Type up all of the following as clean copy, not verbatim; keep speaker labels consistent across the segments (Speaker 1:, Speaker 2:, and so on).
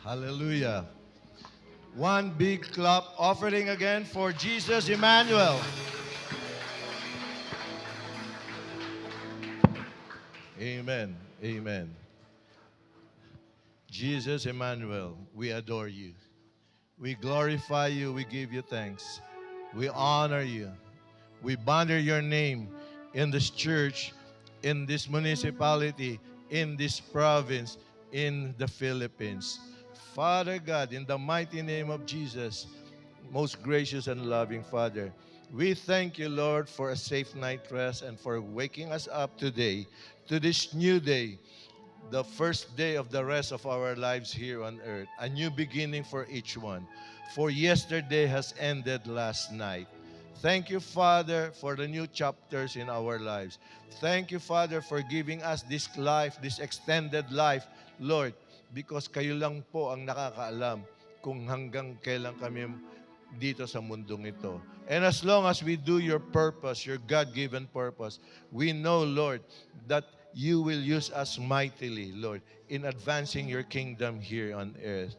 Speaker 1: Hallelujah. One big clap offering again for Jesus Emmanuel. Amen. Amen. Jesus Emmanuel, we adore you. We glorify you. We give you thanks. We honor you. We banner your name in this church, in this municipality, in this province, in the Philippines. Father God, in the mighty name of Jesus, most gracious and loving Father, we thank you, Lord, for a safe night rest and for waking us up today to this new day, the first day of the rest of our lives here on earth, a new beginning for each one. For yesterday has ended last night. Thank you, Father, for the new chapters in our lives. Thank you, Father, for giving us this life, this extended life, Lord, because kayo lang po ang nakakaalam kung hanggang kailan kami dito sa mundong ito. And as long as we do your purpose, your God-given purpose, we know, Lord, that you will use us mightily, Lord, in advancing your kingdom here on earth.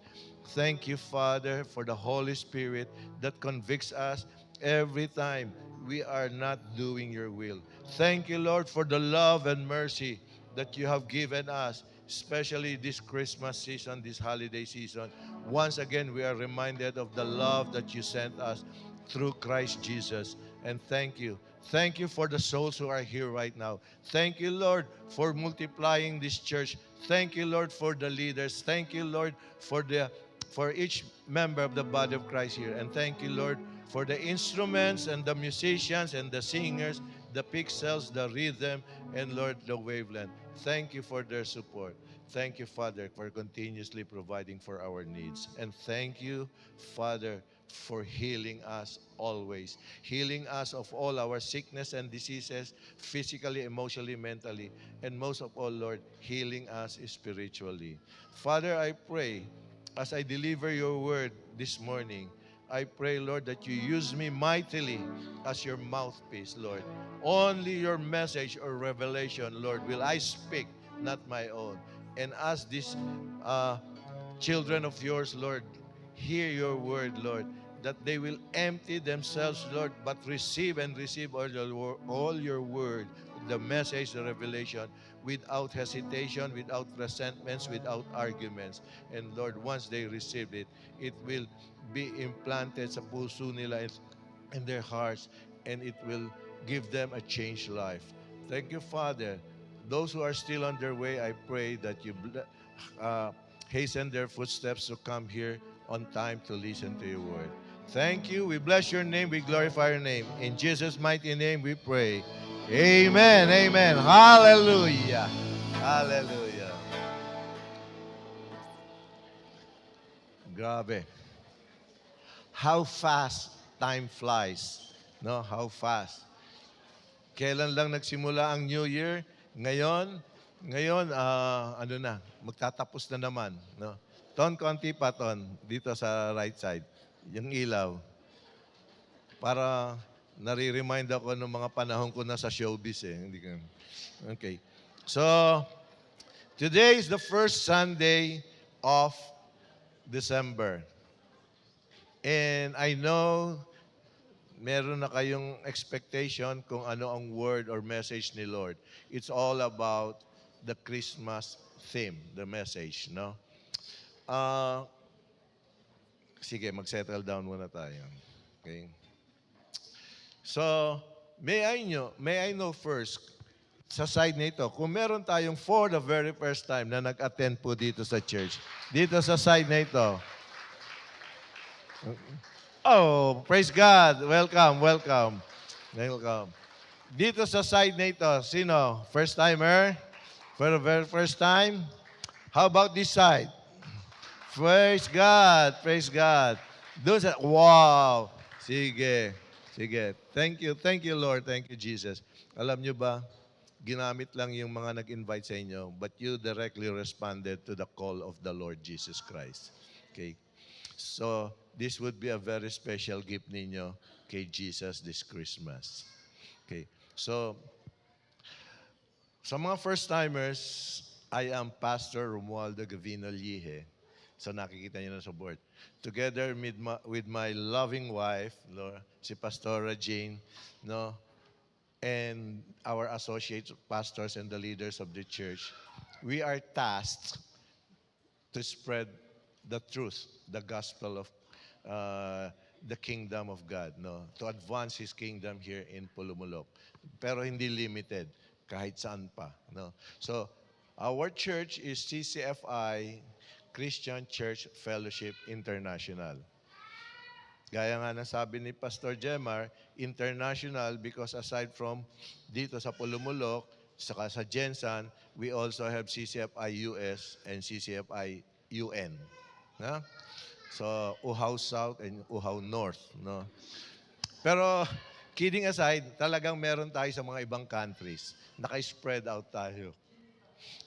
Speaker 1: Thank you, Father, for the Holy Spirit that convicts us every time we are not doing your will. Thank you, Lord, for the love and mercy that you have given us, especially this Christmas season, this holiday season. Once again, we are reminded of the love that you sent us through Christ Jesus. And thank you. Thank you for the souls who are here right now. Thank you, Lord, for multiplying this church. Thank you, Lord, for the leaders. Thank you, Lord, for each member of the body of Christ here. And thank you, Lord, for the instruments and the musicians and the singers, the pixels, the rhythm, and Lord, the wavelength. Thank you for their support. Thank you, Father, for continuously providing for our needs. And thank you, Father, for healing us always. Healing us of all our sickness and diseases, physically, emotionally, mentally, and most of all, Lord, healing us spiritually. Father, I pray as I deliver your word this morning, I pray, Lord, that you use me mightily as your mouthpiece, Lord. Only your message or revelation, Lord, will I speak, not my own. And as these children of yours, Lord, hear your word, Lord, that they will empty themselves, Lord, but receive and receive all your word, the message, the revelation, without hesitation, without resentments, without arguments. And Lord, once they receive it, it will be implanted sa puso nila in their hearts, and it will give them a changed life. Thank you, Father. Those who are still on their way, I pray that you uh, hasten their footsteps to come here on time to listen to your word. Thank you. We bless your name. We glorify your name. In Jesus' mighty name we pray. Amen. Amen. Hallelujah. Hallelujah. Grabe. How fast time flies. No, how fast. Kailan lang nagsimula ang New Year? Ngayon, ano na, magtatapos na naman. No? Konti pa, dito sa right side. Yung ilaw. Para nare-remind ako ng mga panahon ko na sa showbiz eh. Hindi ka... Okay. So, today is the first Sunday of December. And I know meron na kayong expectation kung ano ang word or message ni Lord. It's all about the Christmas theme, the message, no? Uh, Sige, mag-settle down muna tayo. Okay? So, may I know first, sa side nito, kung meron tayong for the very first time na nag-attend po dito sa church, dito sa side na ito, oh, praise God. Welcome, welcome. Welcome. Dito sa side na ito, sino? First timer? For the very first time? How about this side? Praise God, praise God. Doon sa, wow. Sige, sige. Thank you Lord, thank you Jesus. Alam nyo ba, ginamit lang yung mga nag-invite sa inyo, but you directly responded to the call of the Lord Jesus Christ. Okay? So, this would be a very special gift ninyo kay Jesus this Christmas. Okay. So, sa mga first-timers, I am Pastor Romualdo Gavino Lihe. So nakikita niyo na sa board. Together with my loving wife, no, si Pastora Jane, no, and our associate pastors and the leaders of the church, we are tasked to spread the truth, the gospel of the kingdom of God, no, to advance His kingdom here in Pulumulok. Pero hindi limited, kahit saan pa, no. So, our church is CCFI, Christian Church Fellowship International. Gaya nga nasabi ni Pastor Jemar, international because aside from dito sa Pulumulok, saka sa Jensan, we also have CCFI US and CCFI UN. Na? So, Uhaw South and Uhaw North. No? Pero, kidding aside, talagang meron tayo sa mga ibang countries. Naka-spread out tayo.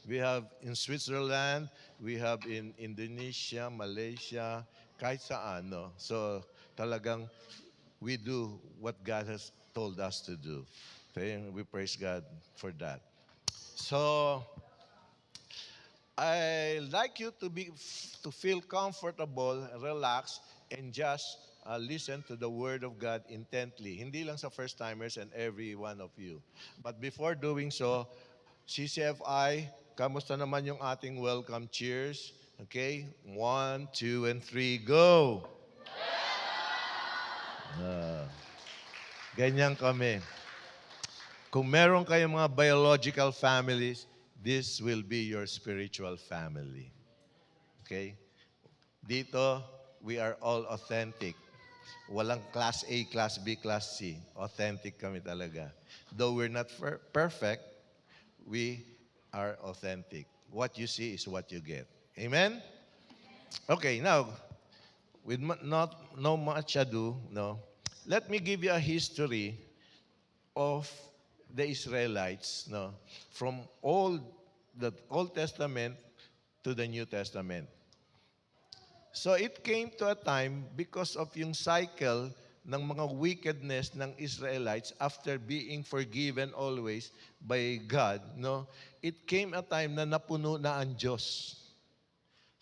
Speaker 1: We have in Switzerland, we have in Indonesia, Malaysia, kahit saan. No? So, talagang we do what God has told us to do. Okay? And we praise God for that. So, I like you to feel comfortable, relaxed, and just listen to the Word of God intently. Hindi lang sa first-timers and every one of you. But before doing so, CCFI, kamusta naman yung ating welcome cheers? Okay? 1, 2, and 3, go! Ganyan kami. Kung meron kayong mga biological families, this will be your spiritual family. Okay? Dito, we are all authentic. Walang class A, class B, class C. Authentic kami talaga. Though we're not perfect, we are authentic. What you see is what you get. Amen? Okay, now, with no much ado, no, let me give you a history of the Israelites, no, from the Old Testament to the New Testament. So it came to a time because of yung cycle ng mga wickedness ng Israelites after being forgiven always by God, no, it came a time na napuno na ang Diyos.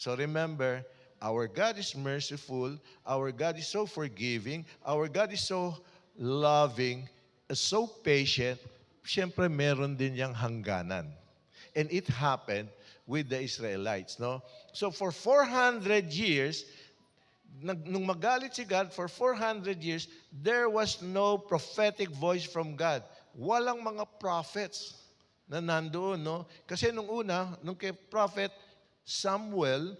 Speaker 1: So remember, our God is merciful, our God is so forgiving, our God is so loving, so patient, siyempre meron din yang hangganan. And it happened with the Israelites, no? So for 400 years, nung magalit si God, for 400 years, there was no prophetic voice from God. Walang mga prophets na nandoon, no? Kasi nung una, nung kay prophet Samuel,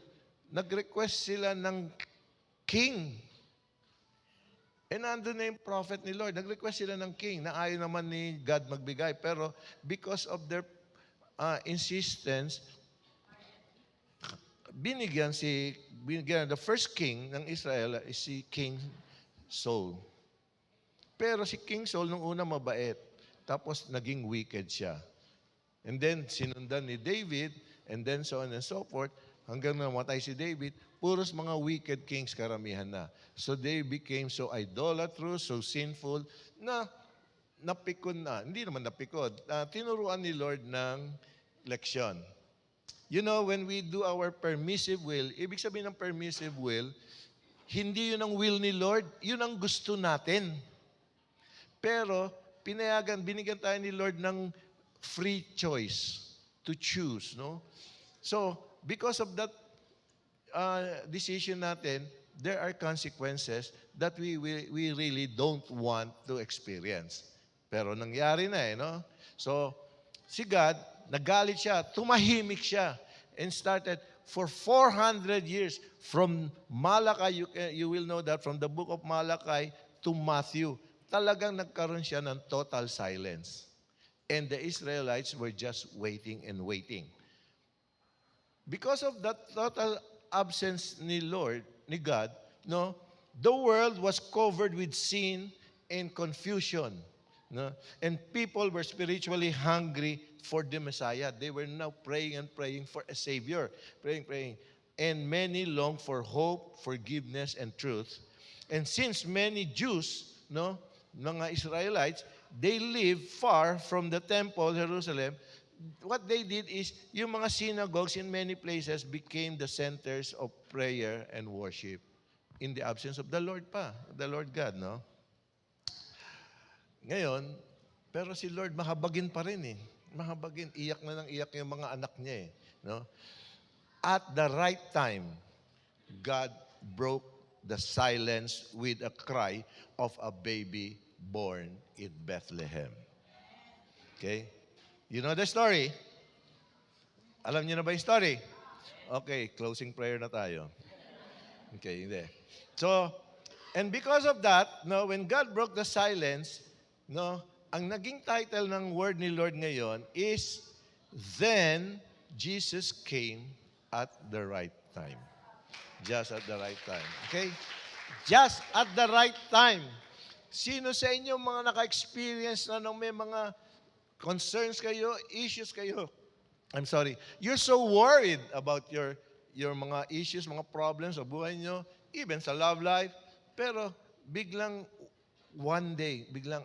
Speaker 1: nag-request sila ng king. And nandun na yung prophet ni Lord. Nag-request sila ng king na ayaw naman ni God magbigay. Pero because of their insistence, binigyan the first king ng Israel is si King Saul. Pero si King Saul nung una mabait. Tapos naging wicked siya. And then sinundan ni David, and then so on and so forth, hanggang namatay si David, puros mga wicked kings karamihan na. So they became so idolatrous, so sinful, na napikon na. Hindi naman napikon. Tinuruan ni Lord ng leksyon. You know, when we do our permissive will, ibig sabihin ng permissive will, hindi yun ang will ni Lord, yun ang gusto natin. Pero, binigyan tayo ni Lord ng free choice to choose, no? So, because of that decision natin, there are consequences that we really don't want to experience. Pero nangyari na no? So, si God, nagalit siya, tumahimik siya, and started for 400 years from Malachi, you will know that from the book of Malachi to Matthew, talagang nagkaroon siya ng total silence. And the Israelites were just waiting and waiting. Because of that total absence ni Lord, ni God, no, the world was covered with sin and confusion. No? And people were spiritually hungry for the Messiah. They were now praying and praying for a Savior. Praying. And many longed for hope, forgiveness, and truth. And since many Jews, no, mga Israelites, they live far from the temple, Jerusalem, what they did is, yung mga synagogues in many places became the centers of prayer and worship in the absence of the Lord pa, the Lord God, no? Ngayon, pero si Lord mahabagin pa rin eh. Mahabagin, iyak na ng iyak yung mga anak niya eh, no? At the right time, God broke the silence with a cry of a baby born in Bethlehem. Okay? You know the story? Alam niyo na ba yung story? Okay, closing prayer na tayo. Okay, hindi. So, and because of that, no, when God broke the silence, no, ang naging title ng word ni Lord ngayon is, Then Jesus came at the right time. Just at the right time. Okay? Just at the right time. Sino sa inyo mga naka-experience na nung may mga concerns kayo, issues kayo? I'm sorry. You're so worried about your mga issues, mga problems sa buhay nyo, even sa love life, pero biglang one day, biglang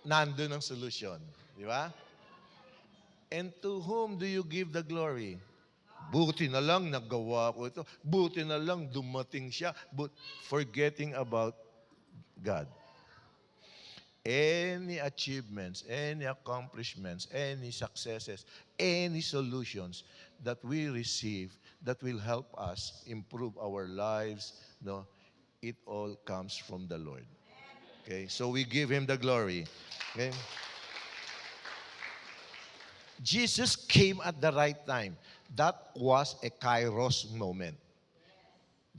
Speaker 1: nandun ang solution. Di ba? And to whom do you give the glory? Buti na lang nagawa ko ito. Buti na lang dumating siya. But forgetting about God. Any achievements, any accomplishments, any successes, any solutions that we receive that will help us improve our lives, no, it all comes from the Lord. Okay? So we give Him the glory. Okay? Jesus came at the right time. That was a kairos moment.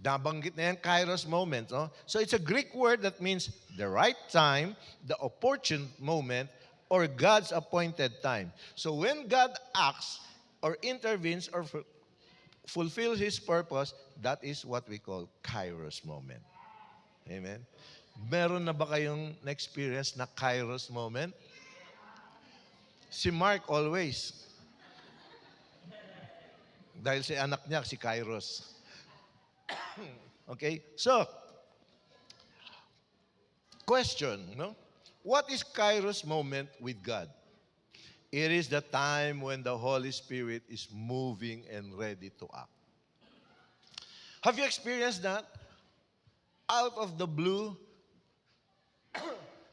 Speaker 1: Nabanggit na yan, kairos moment. No? So it's a Greek word that means the right time, the opportune moment, or God's appointed time. So when God acts or intervenes or fulfills His purpose, that is what we call kairos moment. Amen? Meron na ba kayong na-experience na kairos moment? Si Mark always. Dahil si anak niya, si Kairos. Okay? So, question, no? What is Kairos moment with God? It is the time when the Holy Spirit is moving and ready to act. Have you experienced that? Out of the blue,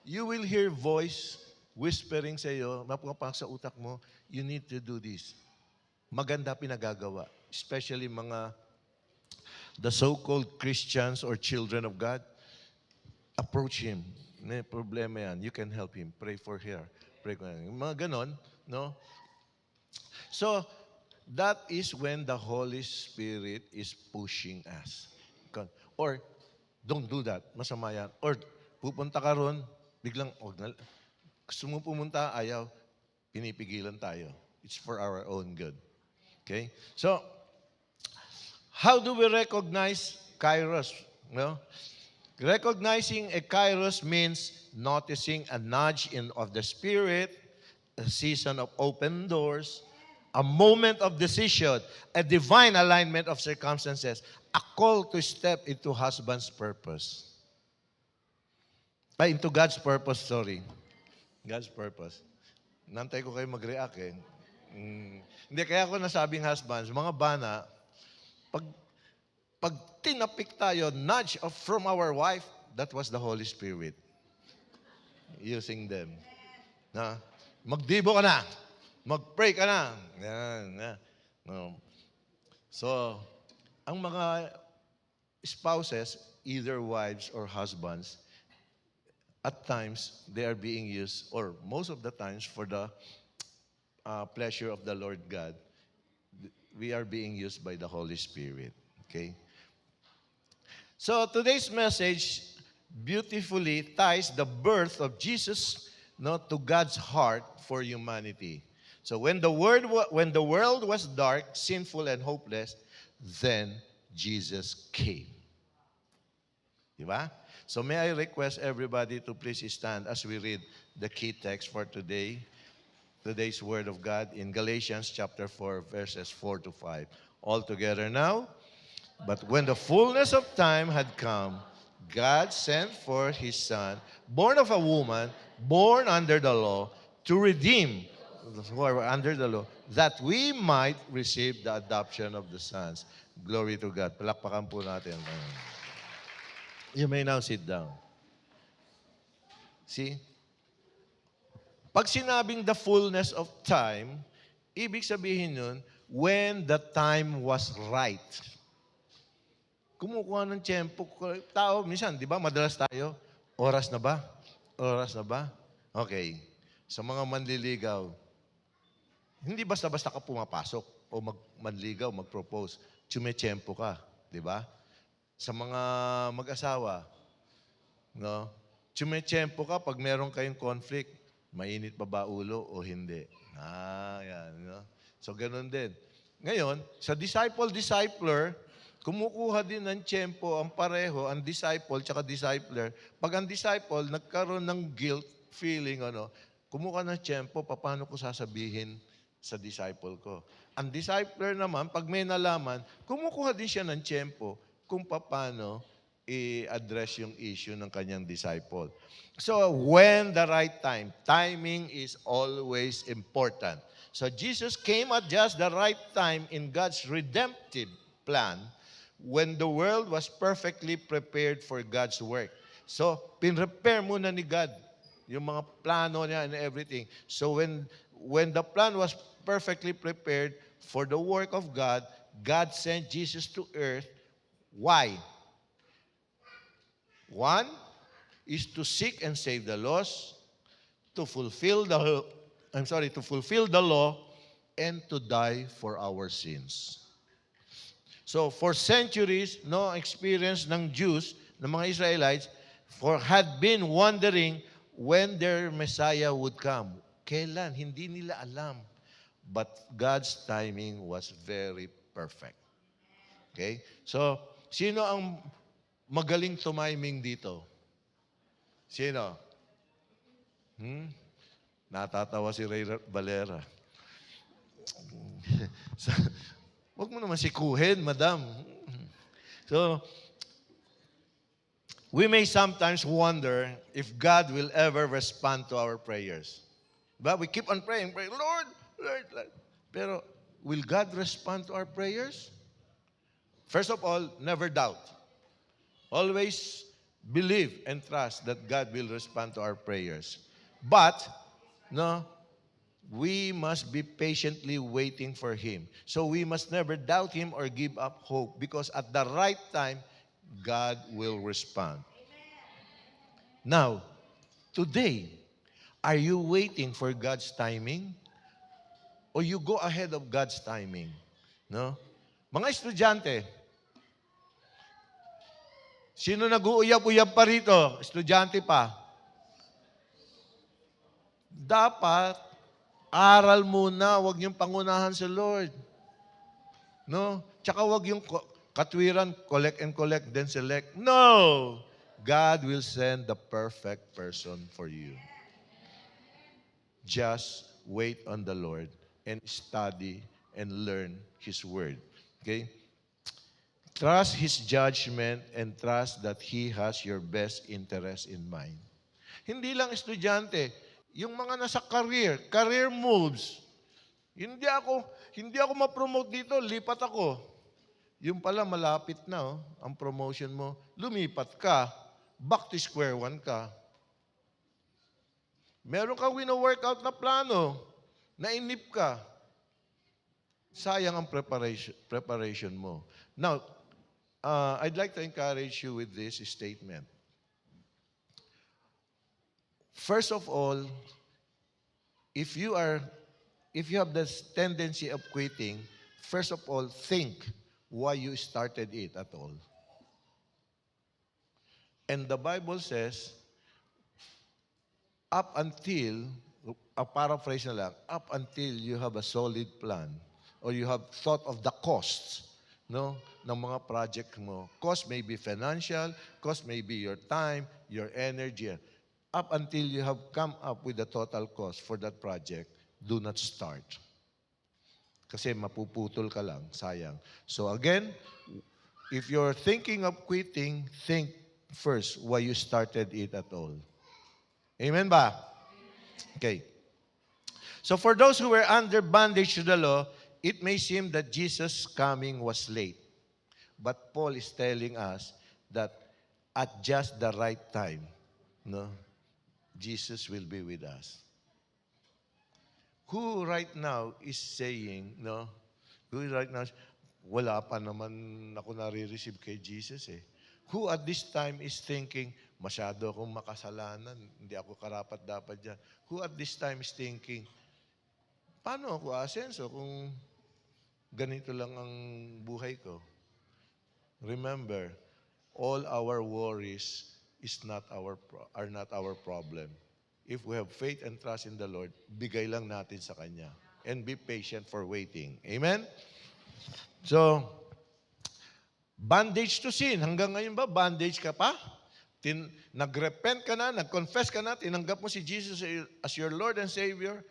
Speaker 1: you will hear voice whispering sa iyo, mapapang sa utak mo, you need to do this. Maganda pinagagawa. Especially mga the so-called Christians or children of God. Approach Him. May problema yan. You can help Him. Pray for her. Pray for her. Mga ganon, no? So, that is when the Holy Spirit is pushing us. Or, don't do that. Masama yan. Or, pupunta ka ron, biglang, gusto mo pumunta, ayaw, pinipigilan tayo. It's for our own good. Okay? So, how do we recognize Kairos? No? Recognizing a Kairos means noticing a nudge of the Spirit, a season of open doors, a moment of decision, a divine alignment of circumstances, a call to step into husband's purpose. Into God's purpose, sorry. God's purpose. Nantay ko kayo mag-react eh. Hindi, kaya ako nasabing husbands, mga bana, pag tinapik tayo, nudge from our wife, that was the Holy Spirit using them. Na, magdibo ka na. Mag-pray ka na. Yan. No. So, ang mga spouses, either wives or husbands, at times, they are being used, or most of the times, for the pleasure of the Lord God. We are being used by the Holy Spirit. Okay? So, today's message beautifully ties the birth of Jesus, to God's heart for humanity. So, when the world was dark, sinful, and hopeless, then Jesus came. Diba? So may I request everybody to please stand as we read the key text for today's Word of God in Galatians chapter 4, verses 4 to 5. All together now. But when the fullness of time had come, God sent forth His Son, born of a woman, born under the law, to redeem who are under the law, that we might receive the adoption of the sons. Glory to God. Palakpakan po natin. You may now sit down. See? Pag sinabing the fullness of time, ibig sabihin nun, when the time was right. Kumukuha ng tiyempo. Tao, minsan, di ba, madalas tayo, oras na ba? Oras na ba? Okay. Sa mga manliligaw, hindi basta-basta ka pumapasok o manligaw, mag-propose. Tsumetsyempo ka, di ba? Sa mga mag-asawa, no? Tsumetsyempo ka pag meron kayong conflict. Mainit pa ba ulo o hindi? Yan. No? So, ganun din. Ngayon, sa disciple-discipler, kumukuha din ng tiyempo ang pareho, ang disciple tsaka discipler. Pag ang disciple nagkaroon ng guilt feeling, kumuha ng tiyempo, paano ko sasabihin sa disciple ko? Ang discipler naman, pag may nalaman, kumukuha din siya ng tiyempo kung paano i-address yung issue ng kanyang disciple. So, when the right time, timing is always important. So, Jesus came at just the right time in God's redemptive plan when the world was perfectly prepared for God's work. So, pinrepare muna ni God yung mga plano niya and everything. So, when the plan was perfectly prepared for the work of God, God sent Jesus to earth. Why? One is to seek and save the lost, to fulfill the law, and to die for our sins. So for centuries, no experience ng Jews, ng mga Israelites, had been wondering when their Messiah would come. Kailan? Hindi nila alam. But God's timing was very perfect. Okay? So, sino ang magaling tumiming dito? Sino? Natatawa si Ray Valera. So, huwag mo naman sikuhin, madam. So, we may sometimes wonder if God will ever respond to our prayers. But we keep on praying, Lord, Lord. Pero, will God respond to our prayers? First of all, never doubt. Always believe and trust that God will respond to our prayers. But, we must be patiently waiting for Him. So we must never doubt Him or give up hope because at the right time, God will respond. Now, today, are you waiting for God's timing? Or you go ahead of God's timing? No? Mga estudyante, sino nag-uuyab-uyab pa rito? Estudyante pa. Dapat, aral muna, wag yung pangunahan sa Lord. No? Tsaka wag yung katwiran, collect and collect, then select. No! God will send the perfect person for you. Just wait on the Lord and study and learn His Word. Okay? Trust His judgment and trust that He has your best interest in mind. Hindi lang estudyante, yung mga nasa career moves. Hindi ako ma-promote dito, lipat ako. Yung pala malapit na, ang promotion mo, lumipat ka, back to square one ka. Meron kang wino-workout na plano, nainip ka. Sayang ang preparation mo. Now, I'd like to encourage you with this statement. First of all, if you have this tendency of quitting, first of all, think why you started it at all. And the Bible says, up until, a paraphrase na lang, up until you have a solid plan or you have thought of the costs, ng mga project mo. Cost may be financial, cost may be your time, your energy. Up until you have come up with the total cost for that project, do not start. Kasi mapuputol ka lang, sayang. So again, if you're thinking of quitting, think first why you started it at all. Amen ba? Okay. So for those who were under bondage to the law, it may seem that Jesus' coming was late. But Paul is telling us that at just the right time, no, Jesus will be with us. Who right now is saying, no, who right now, wala pa naman ako nare-receive kay Jesus eh. Who at this time is thinking, masyado akong makasalanan, hindi ako karapat-dapat dyan. Who at this time is thinking, paano ako asenso kung ganito lang ang buhay ko? Remember, all our worries are not our problem. If we have faith and trust in the Lord, bigay lang natin sa Kanya. And be patient for waiting. Amen? So, bondage to sin. Hanggang ngayon ba, bondage ka pa? Nag-repent ka na, nag-confess ka na, tinanggap mo si Jesus as your Lord and Savior.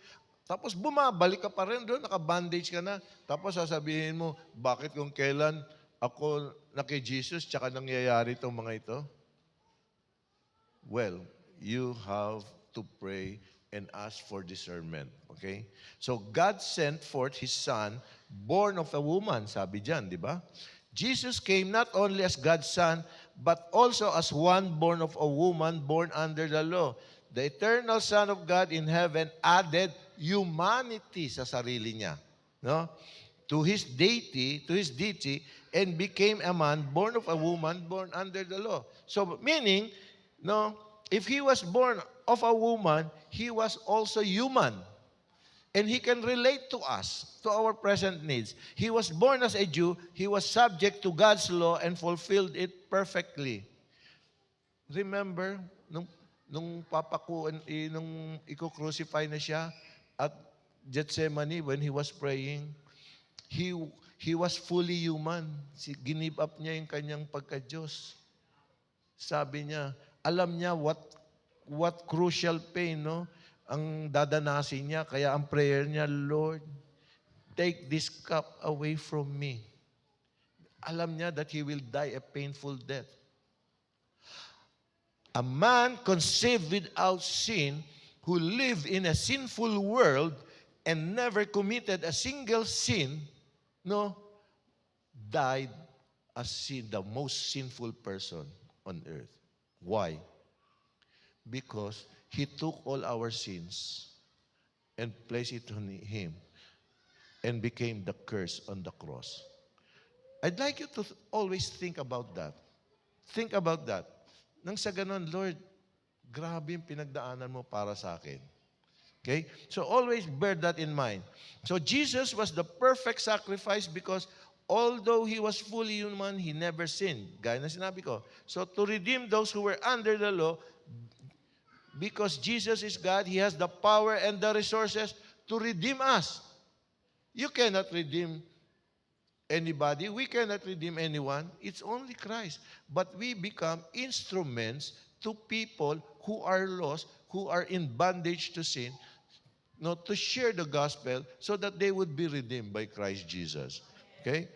Speaker 1: Tapos bumabalik ka pa rin doon, naka-bandage ka na. Tapos sasabihin mo, bakit kung kailan ako na kay Jesus, tsaka nangyayari itong mga ito? Well, you have to pray and ask for discernment. Okay? So, God sent forth His Son, born of a woman, sabi dyan, di ba? Jesus came not only as God's Son, but also as one born of a woman, born under the law. The eternal Son of God in heaven added humanity sa sarili niya. No? To His deity, and became a man born of a woman, born under the law. So, meaning, no, if He was born of a woman, He was also human. And He can relate to us, to our present needs. He was born as a Jew. He was subject to God's law and fulfilled it perfectly. Remember, nung iko-crucify na siya at Gethsemane when He was praying, He was fully human. Give up niya yung kanyang pagka-Diyos. Sabi niya, alam niya what crucial pain, no, ang dadanasin niya. Kaya ang prayer niya, Lord, take this cup away from me. Alam niya that He will die a painful death. A man conceived without sin, who lived in a sinful world and never committed a single sin, no, died as the most sinful person on earth. Why? Because He took all our sins and placed it on Him and became the curse on the cross. I'd like you to always think about that. Think about that. Nang sa ganon, Lord, grabe yung pinagdaanan mo para sa akin. Okay? So always bear that in mind. So Jesus was the perfect sacrifice because although He was fully human, He never sinned. Gaya na sinabi ko. So to redeem those who were under the law, because Jesus is God, He has the power and the resources to redeem us. You cannot redeem anybody. We cannot redeem anyone. It's only Christ. But we become instruments to people who are lost, who are in bondage to sin, no, to share the gospel so that they would be redeemed by Christ Jesus. Okay?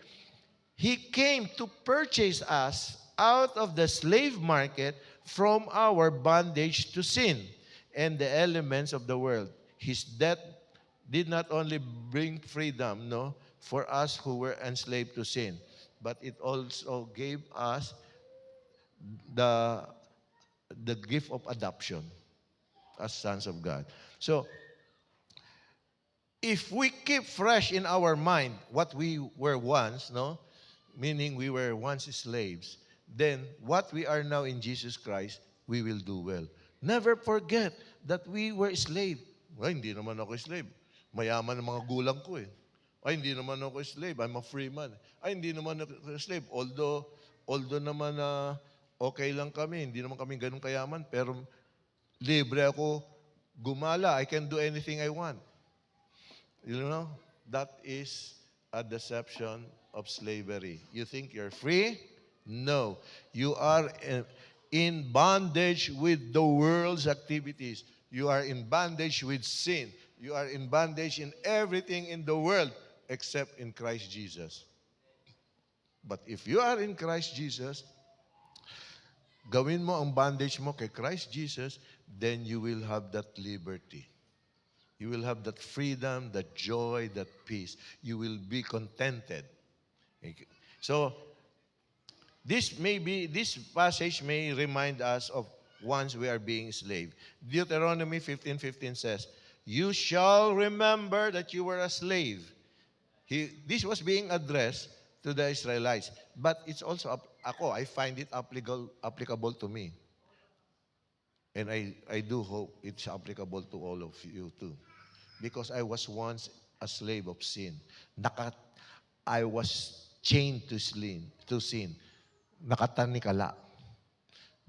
Speaker 1: He came to purchase us out of the slave market from our bondage to sin and the elements of the world. His death did not only bring freedom, no, for us who were enslaved to sin, but it also gave us the gift of adoption as sons of God. So, if we keep fresh in our mind what we were once, no, meaning we were once slaves, then what we are now in Jesus Christ, we will do well. Never forget that we were slave. Ay, hindi naman ako slave. Mayaman ang mga gulang ko eh. Ay, hindi naman ako slave. I'm a free man. Ay, hindi naman ako slave. Although naman okay lang kami, hindi naman kami ganun kayaman, pero libre ako gumala. I can do anything I want. You know, that is a deception of slavery. You think you're free? No. You are in bondage with the world's activities. You are in bondage with sin. You are in bondage in everything in the world except in Christ Jesus. But if you are in Christ Jesus, gawin mo ang bondage mo kay Christ Jesus, then you will have that liberty. You will have that freedom, that joy, that peace. You will be contented. Okay. So, this passage may remind us of once we are being slave. Deuteronomy 15:15 says, "You shall remember that you were a slave." This was being addressed to the Israelites. But it's also, I find it applicable to me. And I do hope it's applicable to all of you too. Because I was once a slave of sin. I was chained to sin. Nakatanikala.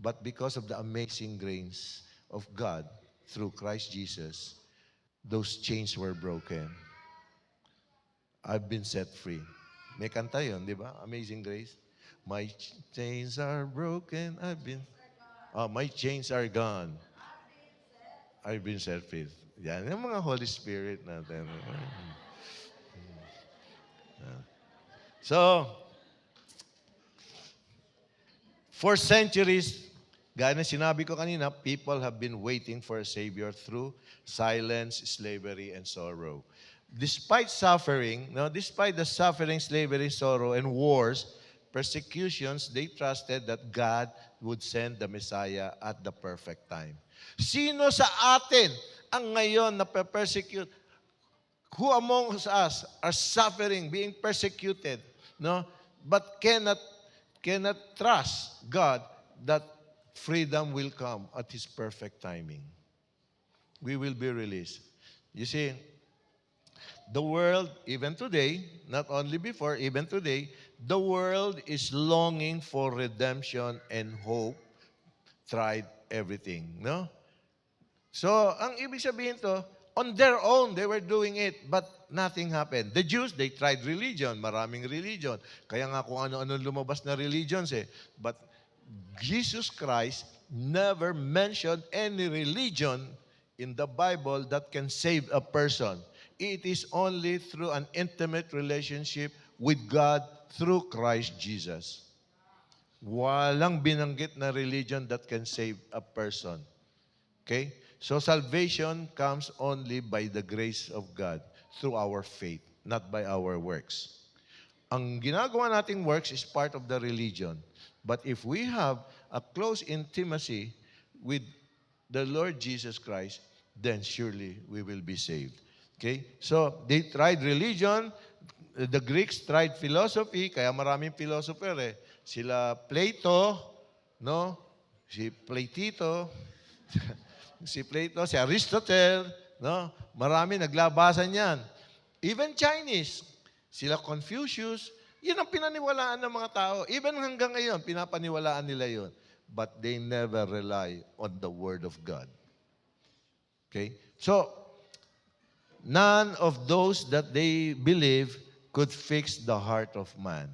Speaker 1: But because of the amazing grace of God through Christ Jesus, those chains were broken. I've been set free. May kanta yun, di ba? Amazing grace. My chains are broken. My chains are gone. I've been set free. Yan, yung mga Holy Spirit natin. So, for centuries, gaya na sinabi ko kanina, people have been waiting for a Savior through silence, slavery, and sorrow. Despite the suffering, slavery, sorrow, and wars, persecutions, they trusted that God would send the Messiah at the perfect time. Sino sa atin ang ngayon na persecute? Who among us are suffering, being persecuted, no? But cannot trust God that freedom will come at His perfect timing. We will be released. You see, the world, even today, not only before, even today, the world is longing for redemption and hope. Tried everything, no? So, ang ibig sabihin to, on their own, they were doing it, but nothing happened. The Jews, they tried religion, maraming religion. Kaya nga kung ano-ano lumabas na religions eh. But Jesus Christ never mentioned any religion in the Bible that can save a person. It is only through an intimate relationship with God through Christ Jesus. Walang binanggit na religion that can save a person. Okay? So salvation comes only by the grace of God through our faith, not by our works. Ang ginagawa nating works is part of the religion. But if we have a close intimacy with the Lord Jesus Christ, then surely we will be saved. Okay? So, they tried religion. The Greeks tried philosophy, kaya maraming philosopher eh. Sila Plato, no? Si Platito, si Aristotle, no? Marami naglabasan yan. Even Chinese, sila Confucius, yun ang pinaniwalaan ng mga tao. Even hanggang ngayon, pinapaniwalaan nila yun. But they never rely on the Word of God. Okay? So, none of those that they believe could fix the heart of man.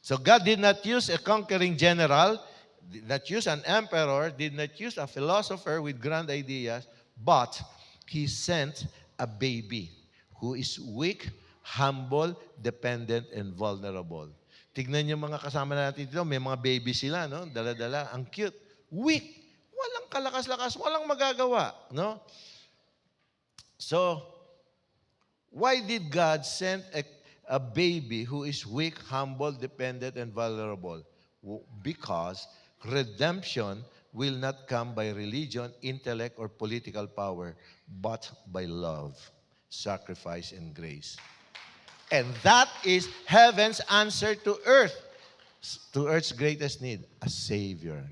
Speaker 1: So God did not use a conquering general, did not use an emperor, did not use a philosopher with grand ideas, but He sent a baby who is weak, humble, dependent, and vulnerable. Tignan niyo mga kasama natin dito, may mga baby sila, no? Dala-dala, ang cute. Weak, walang kalakas-lakas, walang magagawa, no? So, why did God send a baby who is weak, humble, dependent, and vulnerable? Because redemption will not come by religion, intellect, or political power, but by love, sacrifice, and grace. And that is heaven's answer to earth's greatest need, a Savior.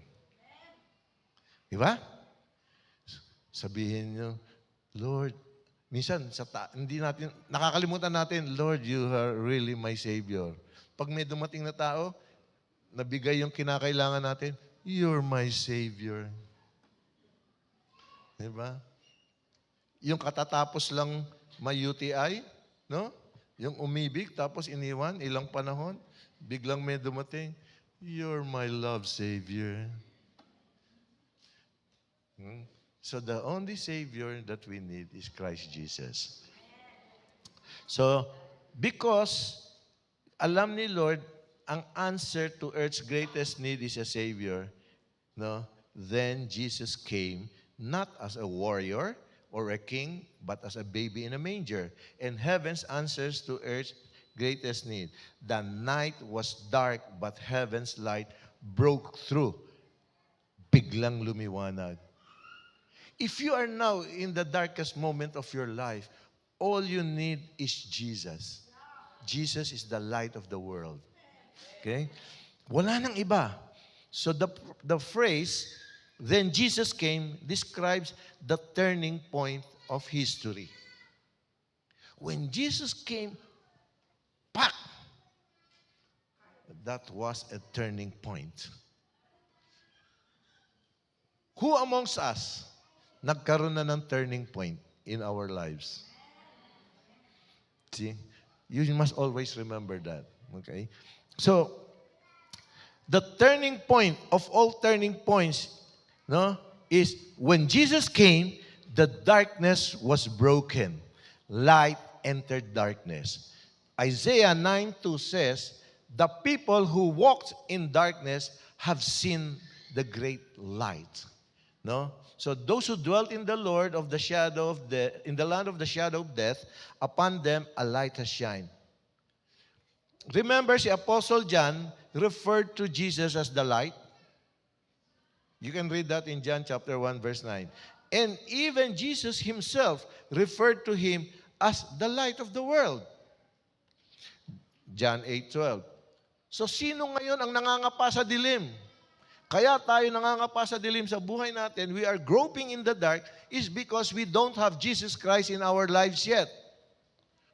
Speaker 1: Diba? Sabihin nyo, Lord, minsan, hindi natin, nakakalimutan natin, Lord, you are really my Savior. Pag may dumating na tao, nabigay yung kinakailangan natin, you're my Savior. Diba? Yung katatapos lang may UTI, no? Yung umibig, tapos iniwan, ilang panahon, biglang may dumating, you're my love Savior. So the only Savior that we need is Christ Jesus. So, because alam ni Lord, ang answer to earth's greatest need is a Savior, no? Then Jesus came not as a warrior or a king, but as a baby in a manger. And heaven's answers to earth's greatest need. The night was dark, but heaven's light broke through. Biglang lumiwanag. If you are now in the darkest moment of your life, all you need is Jesus. Jesus is the light of the world. Okay? Wala nang iba. So the phrase, then Jesus came, describes the turning point of history. When Jesus came, pak! That was a turning point. Who amongst us nagkaroon na ng turning point in our lives? See? You must always remember that. Okay? So, the turning point of all turning points, no, is when Jesus came, the darkness was broken. Light entered darkness. Isaiah 9:2 says, the people who walked in darkness have seen the great light. No? So those who dwelt in the Lord of the shadow of death, in the land of the shadow of death, upon them a light has shined. Remember, si Apostle John referred to Jesus as the light. You can read that in John chapter 1, verse 9. And even Jesus himself referred to him as the light of the world. John 8:12. So sino ngayon ang nangangapa sa dilim? Kaya tayo nangangapa sa dilim sa buhay natin, we are groping in the dark, is because we don't have Jesus Christ in our lives yet.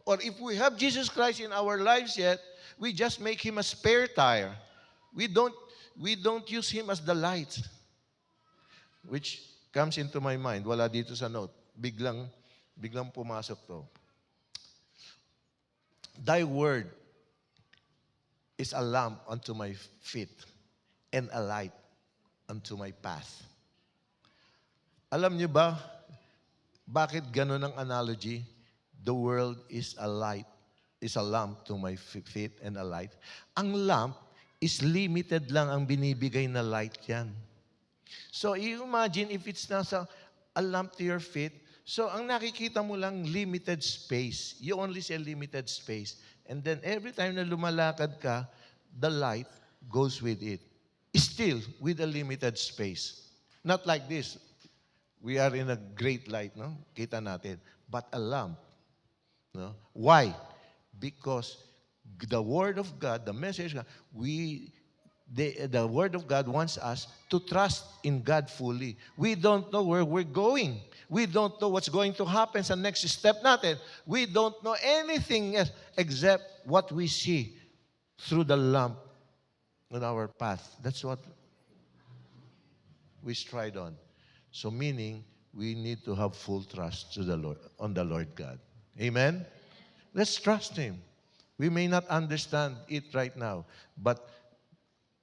Speaker 1: Or if we have Jesus Christ in our lives yet, we just make Him a spare tire. We don't use Him as the light. Which comes into my mind, wala dito sa note. Biglang pumasok to. Thy word is a lamp unto my feet and a light unto my path. Alam niyo ba, bakit ganun ang analogy? The world is a light, is a lamp to my feet and a light. Ang lamp is limited lang ang binibigay na light yan. So you imagine if it's nasa a lamp to your feet, so ang nakikita mo lang limited space. You only see a limited space. And then every time na lumalakad ka, the light goes with it. Still with a limited space. Not like this. We are in a great light, no? Kita natin. But a lamp. No? Why? Because the Word of God, the message, the Word of God wants us to trust in God fully. We don't know where we're going. We don't know what's going to happen sa next step natin. We don't know anything else except what we see through the lamp on our path. That's what we stride on. So meaning, we need to have full trust to the Lord, on the Lord God. Amen? Let's trust Him. We may not understand it right now, but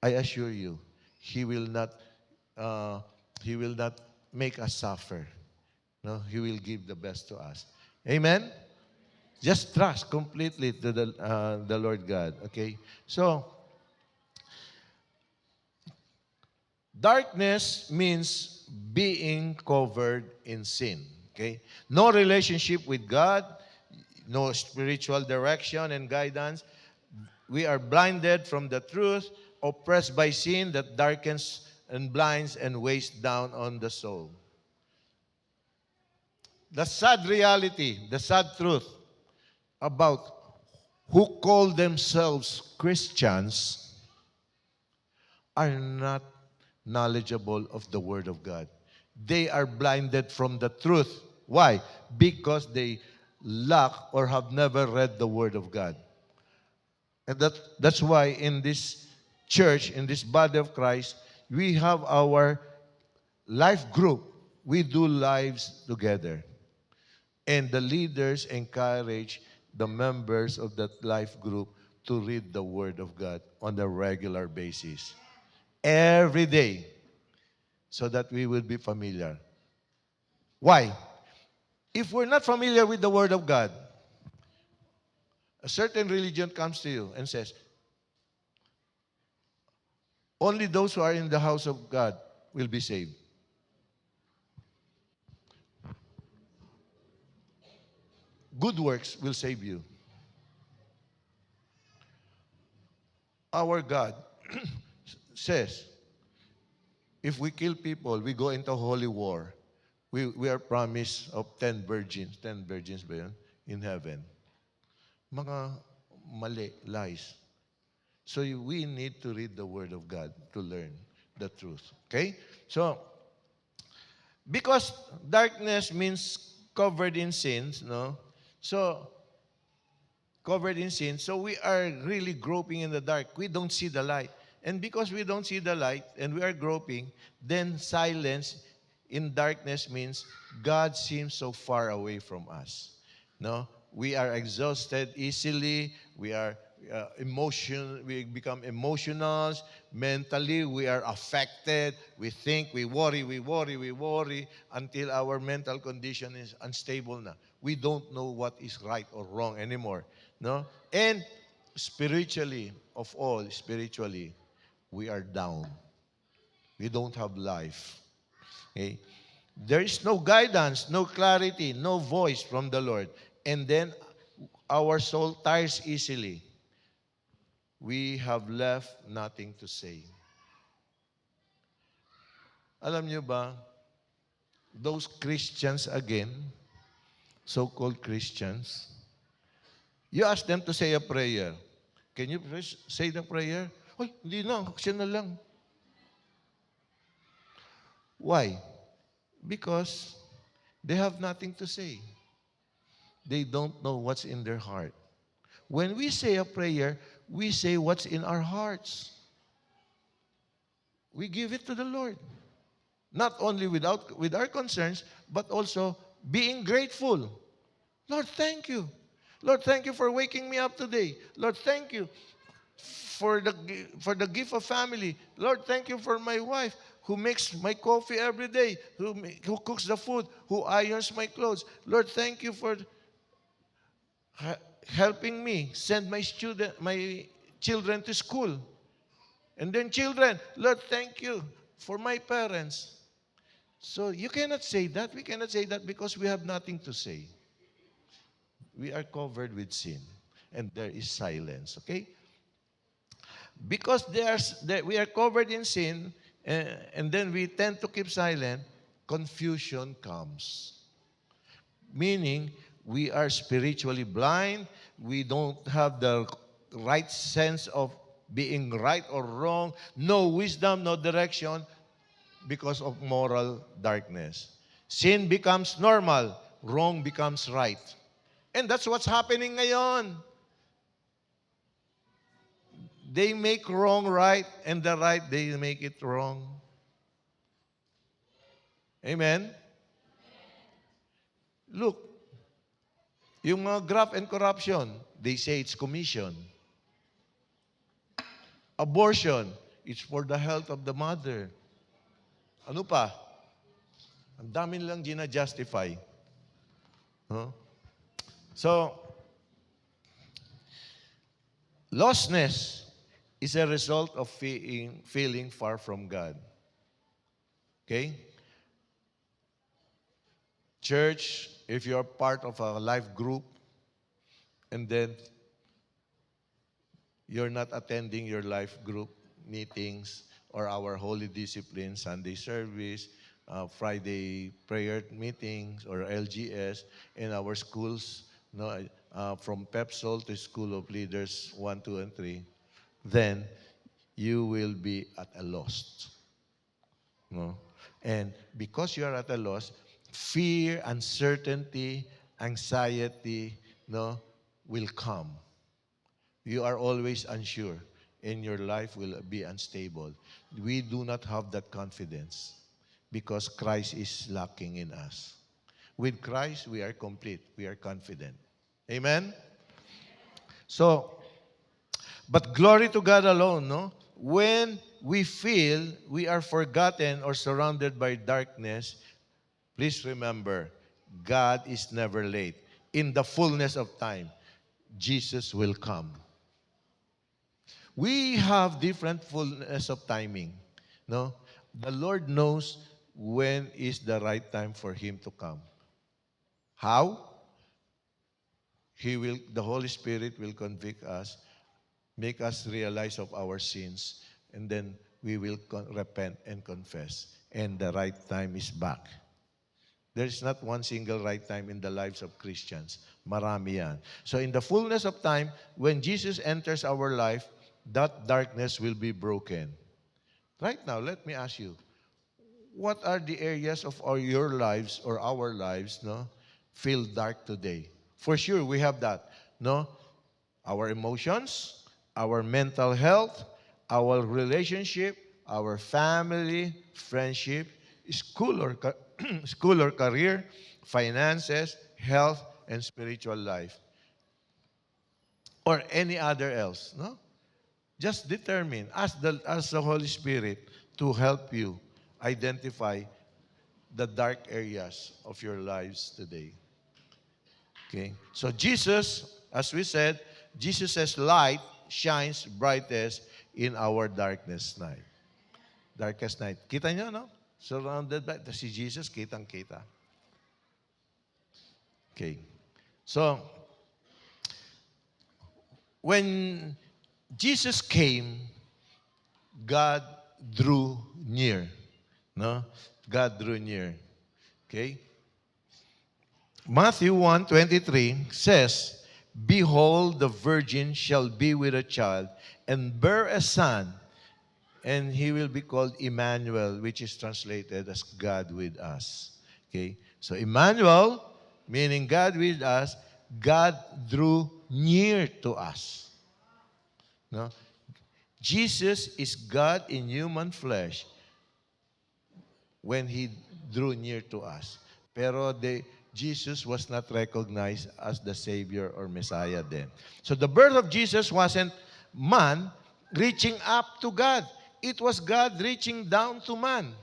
Speaker 1: I assure you, He will not make us suffer. No, He will give the best to us. Amen? Just trust completely to the Lord God. Okay? So, darkness means being covered in sin. Okay? No relationship with God, no spiritual direction and guidance. We are blinded from the truth, oppressed by sin that darkens and blinds and weighs down on the soul. The sad reality, the sad truth about who call themselves Christians are not knowledgeable of the Word of God. They are blinded from the truth. Why? Because they lack or have never read the Word of God. And that's why in this church, in this body of Christ, we have our life group. We do lives together. And the leaders encourage the members of that life group to read the Word of God on a regular basis. Every day. So that we will be familiar. Why? If we're not familiar with the Word of God, a certain religion comes to you and says, only those who are in the house of God will be saved. good works will save you. Our God says, if we kill people, we go into holy war. We are promised of 10 virgins. 10 virgins ba yun? In heaven. Mga mali, lies. So we need to read the Word of God to learn the truth. Okay? So, because darkness means covered in sins, no? So, covered in sin, so we are really groping in the dark. We don't see the light. And because we don't see the light and we are groping, then silence in darkness means God seems so far away from us. No? We are exhausted easily. We are we become emotional. Mentally, we are affected. We think, we worry until our mental condition is unstable na. We don't know what is right or wrong anymore. No? And spiritually, of all, spiritually, we are down. We don't have life. Okay? There is no guidance, no clarity, no voice from the Lord. And then our soul tires easily. We have left nothing to say. Alam niyo ba, those Christians again, so-called Christians, you ask them to say a prayer. Can you say the prayer? Ay, hindi na, action na lang. Why? Because they have nothing to say. They don't know what's in their heart. When we say a prayer, we say what's in our hearts. We give it to the Lord. Not only with our concerns, but also being grateful. Lord, thank you. Lord, thank you for waking me up today. Lord, thank you for the gift of family. Lord, thank you for my wife who makes my coffee every day, who cooks the food, who irons my clothes. Lord, thank you for helping me send my children to school. And then children, Lord, thank you for my parents. So you cannot say that. We cannot say that because we have nothing to say. We are covered with sin. And there is silence. Okay? Because we are covered in sin, and then we tend to keep silent, confusion comes. Meaning, we are spiritually blind. We don't have the right sense of being right or wrong. No wisdom, no direction because of moral darkness. Sin becomes normal. Wrong becomes right. And that's what's happening ngayon. They make wrong right, and the right, they make it wrong. Amen? Look, yung mga graft and corruption, they say it's commission. Abortion, it's for the health of the mother. Ano pa? Ang dami nilang gina-justify. Huh? So, lostness is a result of feeling far from God. Okay? Church, if you're part of a life group, and then you're not attending your life group meetings or our holy discipline, Sunday service, Friday prayer meetings or LGS in our schools, from PEPSOL to School of Leaders 1, 2, and 3, then you will be at a loss. No? And because you are at a loss, fear, uncertainty, anxiety, will come. You are always unsure, and your life will be unstable. We do not have that confidence because Christ is lacking in us. With Christ, we are complete. We are confident. Amen? So, but glory to God alone, no? When we feel we are forgotten or surrounded by darkness, please remember, God is never late. In the fullness of time, Jesus will come. We have different fullness of timing. No? The Lord knows when is the right time for Him to come. How? the Holy Spirit will convict us, make us realize of our sins, and then we will repent and confess. And the right time is back. There is not one single right time in the lives of Christians. Marami yan. So in the fullness of time, when Jesus enters our life, that darkness will be broken. Right now, let me ask you, what are the areas of your lives or our lives, no, feel dark today? For sure, we have that, no? Our emotions, our mental health, our relationship, our family, friendship, school or school or career, finances, health, and spiritual life, or any other else, no? Just determine, ask the Holy Spirit to help you identify the dark areas of your lives today. Okay? So Jesus, as we said, Jesus' light shines brightest in our darkness night. Darkest night. Kita nyo, no? Surrounded by, si Jesus, kitang-kita. Okay. So, when Jesus came, God drew near. No? God drew near. Okay? Matthew 1:23 says, "Behold, the virgin shall be with a child and bear a son, and he will be called Emmanuel," which is translated as God with us. Okay? So Emmanuel, meaning God with us, God drew near to us. No? Jesus is God in human flesh when He drew near to us. Pero Jesus was not recognized as the Savior or Messiah then. So the birth of Jesus wasn't man reaching up to God. It was God reaching down to man.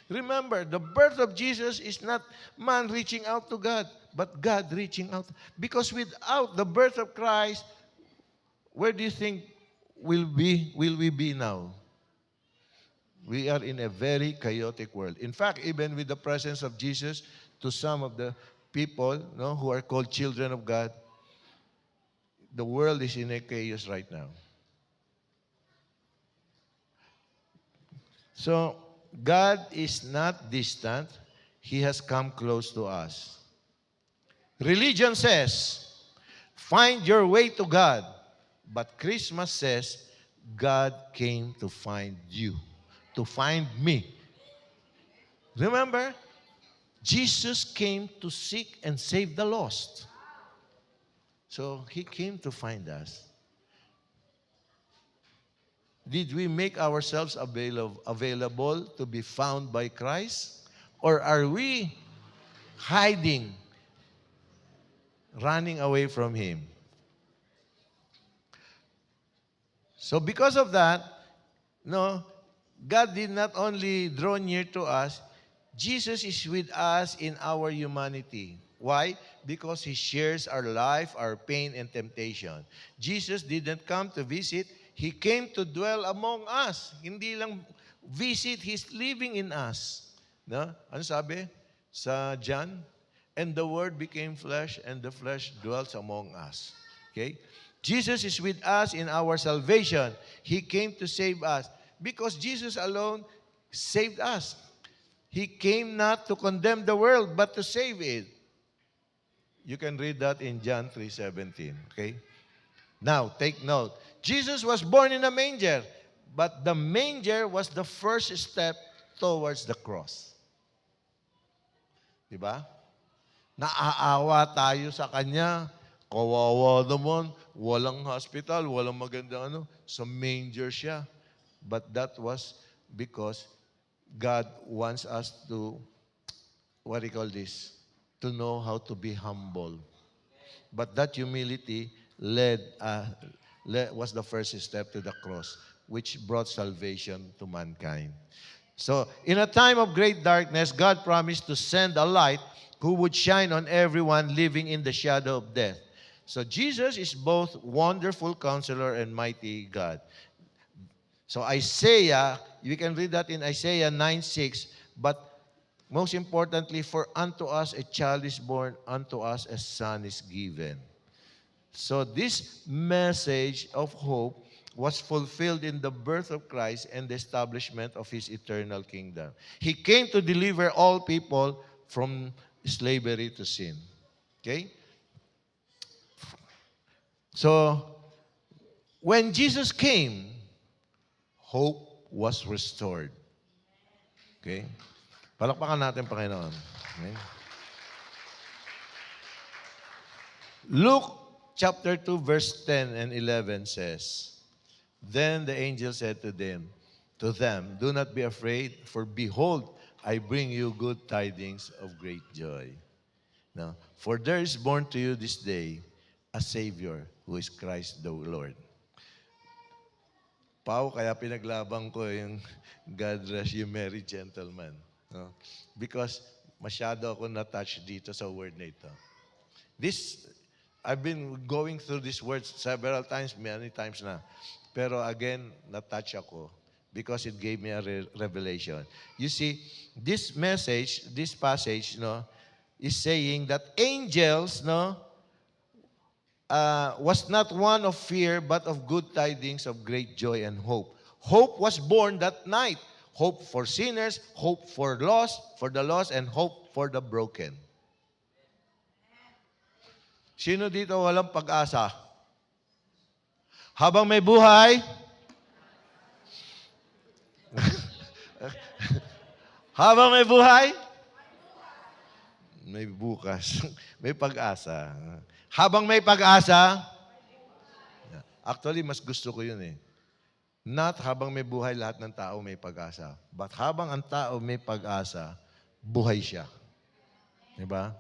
Speaker 1: Remember, the birth of Jesus is not man reaching out to God, but God reaching out. Because without the birth of Christ, where do you think will we be now? We are in a very chaotic world. In fact, even with the presence of Jesus, to some of the people, no, who are called children of God, the world is in a chaos right now. So, God is not distant. He has come close to us. Religion says, find your way to God. But Christmas says, God came to find you, to find me. Remember, Jesus came to seek and save the lost. So, He came to find us. Did we make ourselves available to be found by Christ? Or are we hiding, running away from Him? So because of that, no, God did not only draw near to us, Jesus is with us in our humanity. Why? Because He shares our life, our pain, and temptation. Jesus didn't come to visit. He came to dwell among us. Hindi lang visit, He's living in us. No? Ano sabi sa John? And the Word became flesh, and the flesh dwells among us. Okay? Jesus is with us in our salvation. He came to save us. Because Jesus alone saved us. He came not to condemn the world, but to save it. You can read that in John 3:17. Okay? Now, take note. Jesus was born in a manger, but the manger was the first step towards the cross. Diba? Naaawa tayo sa Kanya. Kawawa naman. Walang hospital, walang magandang ano. Sa manger siya. But that was because God wants us to, what do you call this? To know how to be humble. But that humility was the first step to the cross, which brought salvation to mankind. So, in a time of great darkness, God promised to send a light who would shine on everyone living in the shadow of death. So, Jesus is both wonderful counselor and mighty God. So, Isaiah, you can read that in Isaiah 9:6, but most importantly, for unto us a child is born, unto us a son is given. So this message of hope was fulfilled in the birth of Christ and the establishment of His eternal kingdom. He came to deliver all people from slavery to sin. Okay? So, when Jesus came, hope was restored. Okay? Palakpakan natin, Panginoon. Okay? Luke chapter 2, verse 10 and 11 says, Then the angel said to them, Do not be afraid, for behold, I bring you good tidings of great joy. Now, for there is born to you this day a Savior who is Christ the Lord. Pao, kaya pinaglaban ko yung God rest you merry gentlemen. No? Because masyado ako na-touch dito sa word na ito. I've been going through these words several times, many times na. Pero again, na-touch ako because it gave me a revelation. You see, this message, this passage, no, is saying that angels, no, was not one of fear, but of good tidings of great joy and hope. Hope was born that night. Hope for sinners, hope for the lost, and hope for the broken. Sino dito walang pag-asa? Habang may buhay, habang may buhay, may bukas, may pag-asa. Habang may pag-asa, actually, mas gusto ko yun eh. Not habang may buhay, lahat ng tao may pag-asa. But habang ang tao may pag-asa, buhay siya. Diba?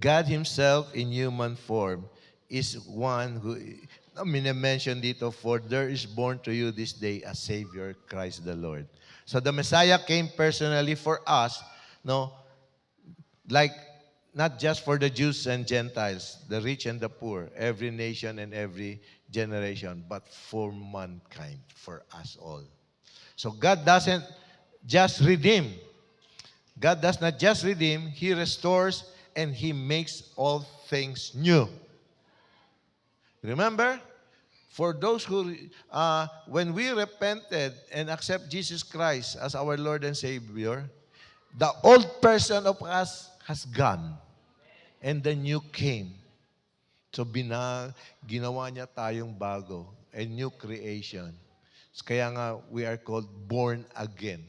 Speaker 1: God Himself in human form is one who, mention dito, for there is born to you this day a Savior, Christ the Lord. So the Messiah came personally for us, no, like not just for the Jews and Gentiles, the rich and the poor, every nation and every generation, but for mankind, for us all. So God doesn't just redeem. God does not just redeem, He restores and He makes all things new. Remember? For those who, when we repented and accept Jesus Christ as our Lord and Savior, the old person of us has gone and the new came. So ginawa niya tayong bago, a new creation. Kaya nga, we are called born again.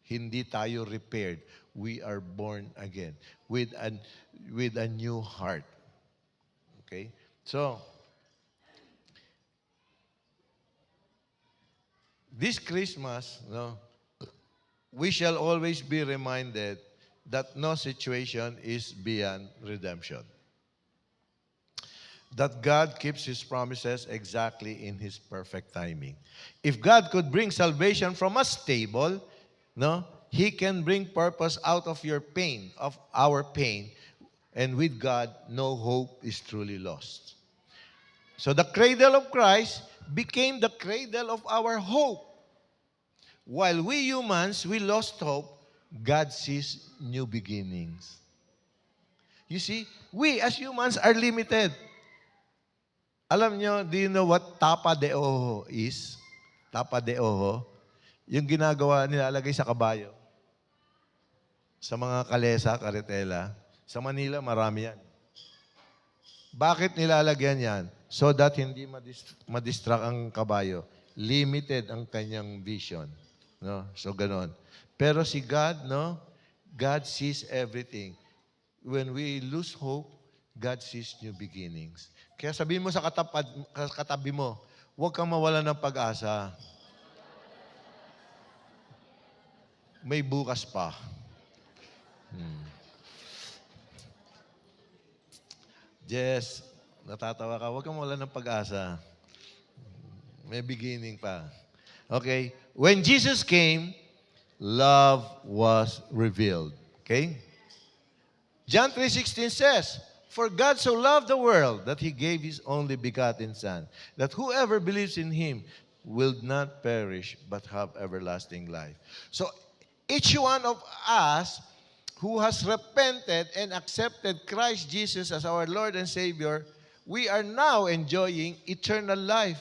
Speaker 1: Hindi tayo repaired. We are born again with a new heart. Okay? So, this Christmas, no, we shall always be reminded that no situation is beyond redemption. That God keeps His promises exactly in His perfect timing. If God could bring salvation from a stable, no, He can bring purpose out of your pain, of our pain, and with God, no hope is truly lost. So the cradle of Christ became the cradle of our hope. While we humans, we lost hope, God sees new beginnings. You see, we as humans are limited. Alam nyo, do you know what tapa de ojo is? Tapa de ojo? Yung ginagawa, nilalagay sa kabayo. Sa mga kalesa, karetela. Sa Manila, marami yan. Bakit nilalagyan yan? So that hindi madistract ang kabayo. Limited ang kanyang vision. No? So, ganon. Pero si God, no? God sees everything. When we lose hope, God sees new beginnings. Kaya sabihin mo sa katabi mo, huwag kang mawala ng pag-asa. May bukas pa. Jess, natatawa ka, huwag kang mawala ng pag-asa. May beginning pa. Okay? When Jesus came, love was revealed. Okay? John 3:16 says, For God so loved the world that He gave His only begotten Son, that whoever believes in Him will not perish but have everlasting life. So each one of us who has repented and accepted Christ Jesus as our Lord and Savior, we are now enjoying eternal life.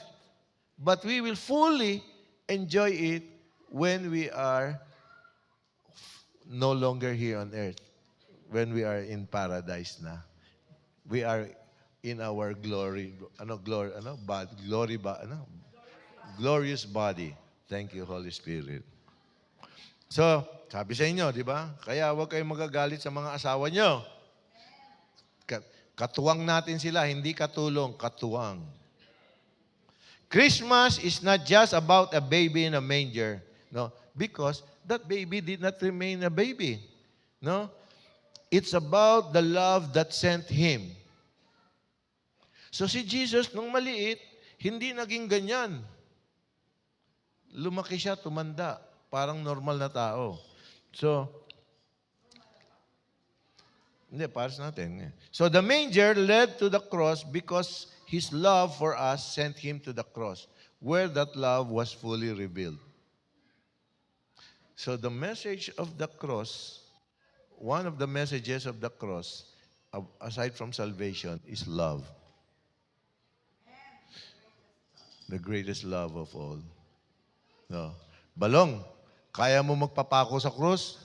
Speaker 1: But we will fully enjoy it when we are no longer here on earth, when we are in paradise na. We are in our glory, glorious body. Thank you, Holy Spirit. So, sabi sa inyo, di ba? Kaya huwag kayong magagalit sa mga asawa nyo. Katuwang natin sila, hindi katulong, katuwang. Christmas is not just about a baby in a manger, no, because that baby did not remain a baby, no. It's about the love that sent him. So si Jesus nung maliit, hindi naging ganyan. Lumaki siya, tumanda, parang normal na tao. So hindi, pares natin. So the manger led to the cross because His love for us sent Him to the cross, where that love was fully revealed. So the message of the cross, one of the messages of the cross, aside from salvation, is love. The greatest love of all. No. Balong, kaya mo magpapako sa krus?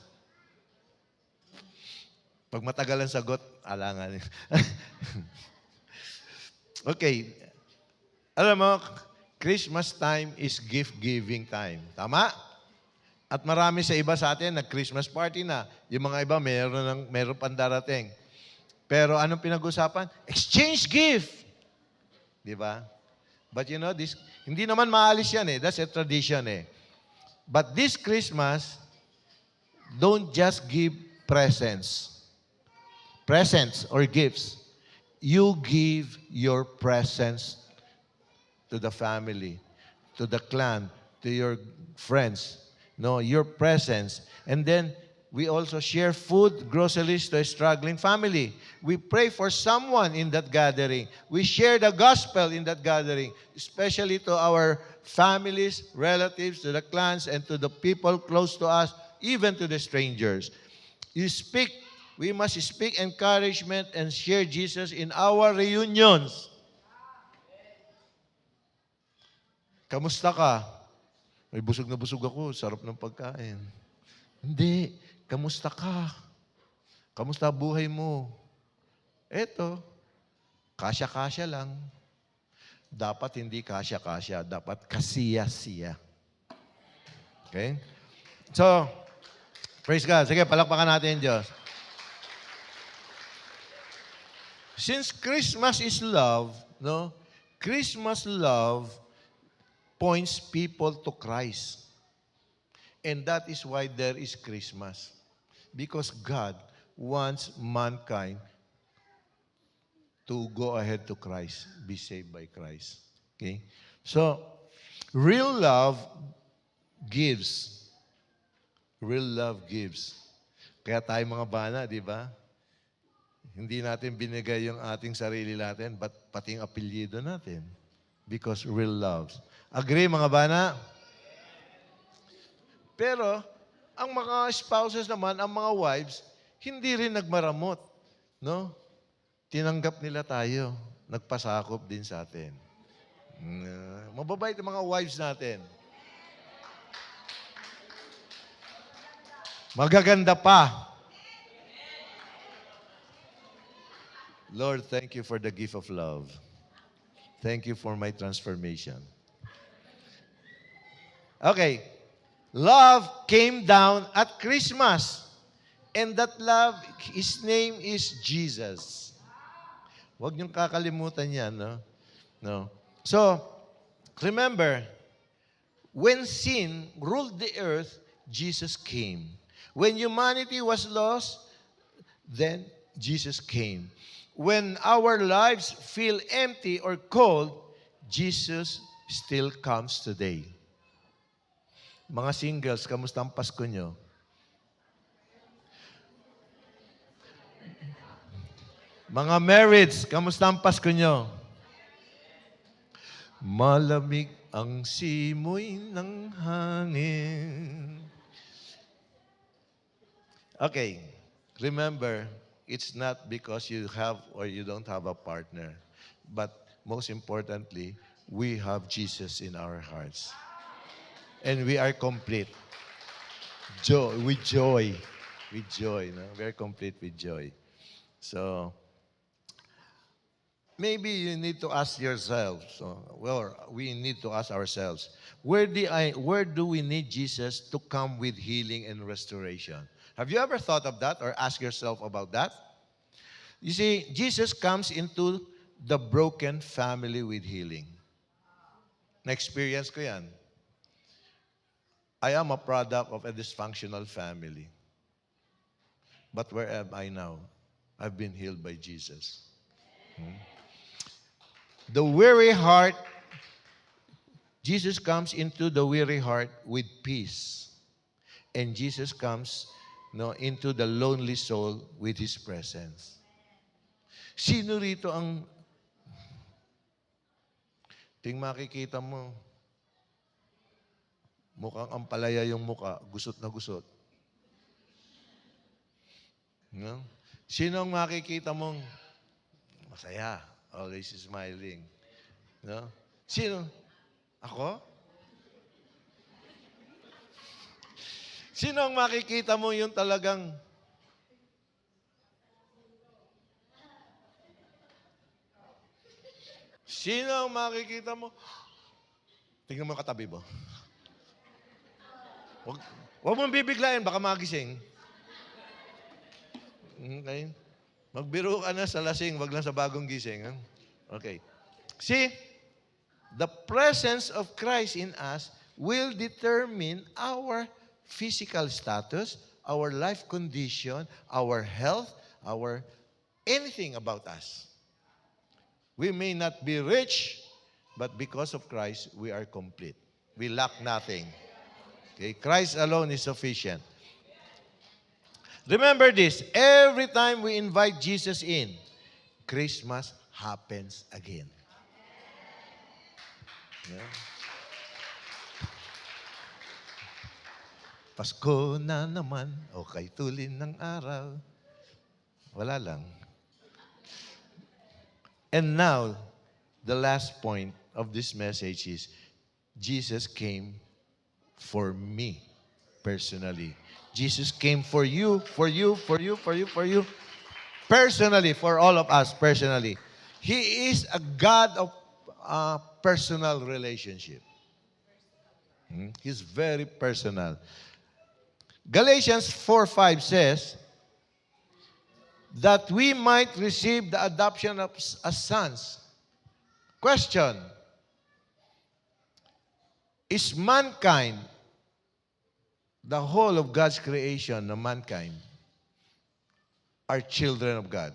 Speaker 1: Pag matagal ang sagot, alangan. Okay. Alam mo, Christmas time is gift-giving time. Tama? At marami sa iba sa atin, nag-Christmas party na. Yung mga iba, meron pang darating. Pero anong pinag-usapan? Exchange gift. Di ba? But you know, hindi naman maalis yan eh. That's a tradition eh. But this Christmas, don't just give presents. Presents or gifts. You give your presence to the family, to the clan, to your friends. No, your presence. And then, we also share food, groceries to a struggling family. We pray for someone in that gathering. We share the gospel in that gathering, especially to our families, relatives, to the clans, and to the people close to us, even to the strangers. We must speak encouragement and share Jesus in our reunions. Kamusta ka? May busog na busog ako, sarap ng pagkain. Hindi. Kamusta ka? Kamusta buhay mo? Eto, kasya-kasya lang. Dapat hindi kasya-kasya. Dapat kasiya-siya. Okay? So, praise God. Sige, palakpakan natin Diyos. Since Christmas is love, no? Christmas love points people to Christ. And that is why there is Christmas. Because God wants mankind to go ahead to Christ, be saved by Christ. Okay? So, real love gives. Real love gives. Kaya tayo mga bana, di ba? Hindi natin binigay yung ating sarili natin, but pati yung apelyido natin. Because real love. Agree mga bana? Pero, ang mga spouses naman, ang mga wives, hindi rin nagmaramot. No? Tinanggap nila tayo. Nagpasakop din sa atin. Mababait ang mga wives natin. Magaganda pa. Lord, thank you for the gift of love. Thank you for my transformation. Okay. Love came down at Christmas. And that love, His name is Jesus. Huwag niyong kakalimutan yan, no? No. So, remember, when sin ruled the earth, Jesus came. When humanity was lost, then Jesus came. When our lives feel empty or cold, Jesus still comes today. Mga singles, kamusta ang Pasko nyo? Mga marrieds, kamusta ang Pasko nyo? Malamig ang simoy ng hangin. Okay, remember, it's not because you have or you don't have a partner, but most importantly, we have Jesus in our hearts. And we are complete. Joy, with joy. With joy. No? We're complete with joy. So, maybe you need to ask yourself, we need to ask ourselves, where do we need Jesus to come with healing and restoration? Have you ever thought of that or asked yourself about that? You see, Jesus comes into the broken family with healing. Na-experience ko yan. I am a product of a dysfunctional family. But where am I now? I've been healed by Jesus. The weary heart, Jesus comes into the weary heart with peace. And Jesus comes into the lonely soul with His presence. Sino rito ang makikita mo, mukhang ampalaya yung muka, gusot na gusot? No? Sino ang makikita mong masaya, always smiling? No? Sino? Ako? Sino ang makikita mo yung talagang sino ang makikita mo? Tingnan mo katabi mo. Huwag mong bibiglayin, baka magising. Okay? Magbiro ka na sa lasing, wag lang sa bagong gising. Okay. See, the presence of Christ in us will determine our physical status, our life condition, our health, our anything about us. We may not be rich, but because of Christ, we are complete. We lack nothing. Okay? Christ alone is sufficient. Remember this, every time we invite Jesus in, Christmas happens again. Yeah. Pasko na naman, o kay tulin ng araw. Wala lang. And now, the last point of this message is, Jesus came for me personally. Jesus came for you, for you, for you, for you, for you. Personally, for all of us personally. He is a God of personal relationship. He's very personal. Galatians 4:5 says that we might receive the adoption of as sons. Question: is mankind, the whole of God's creation, of mankind, are children of God?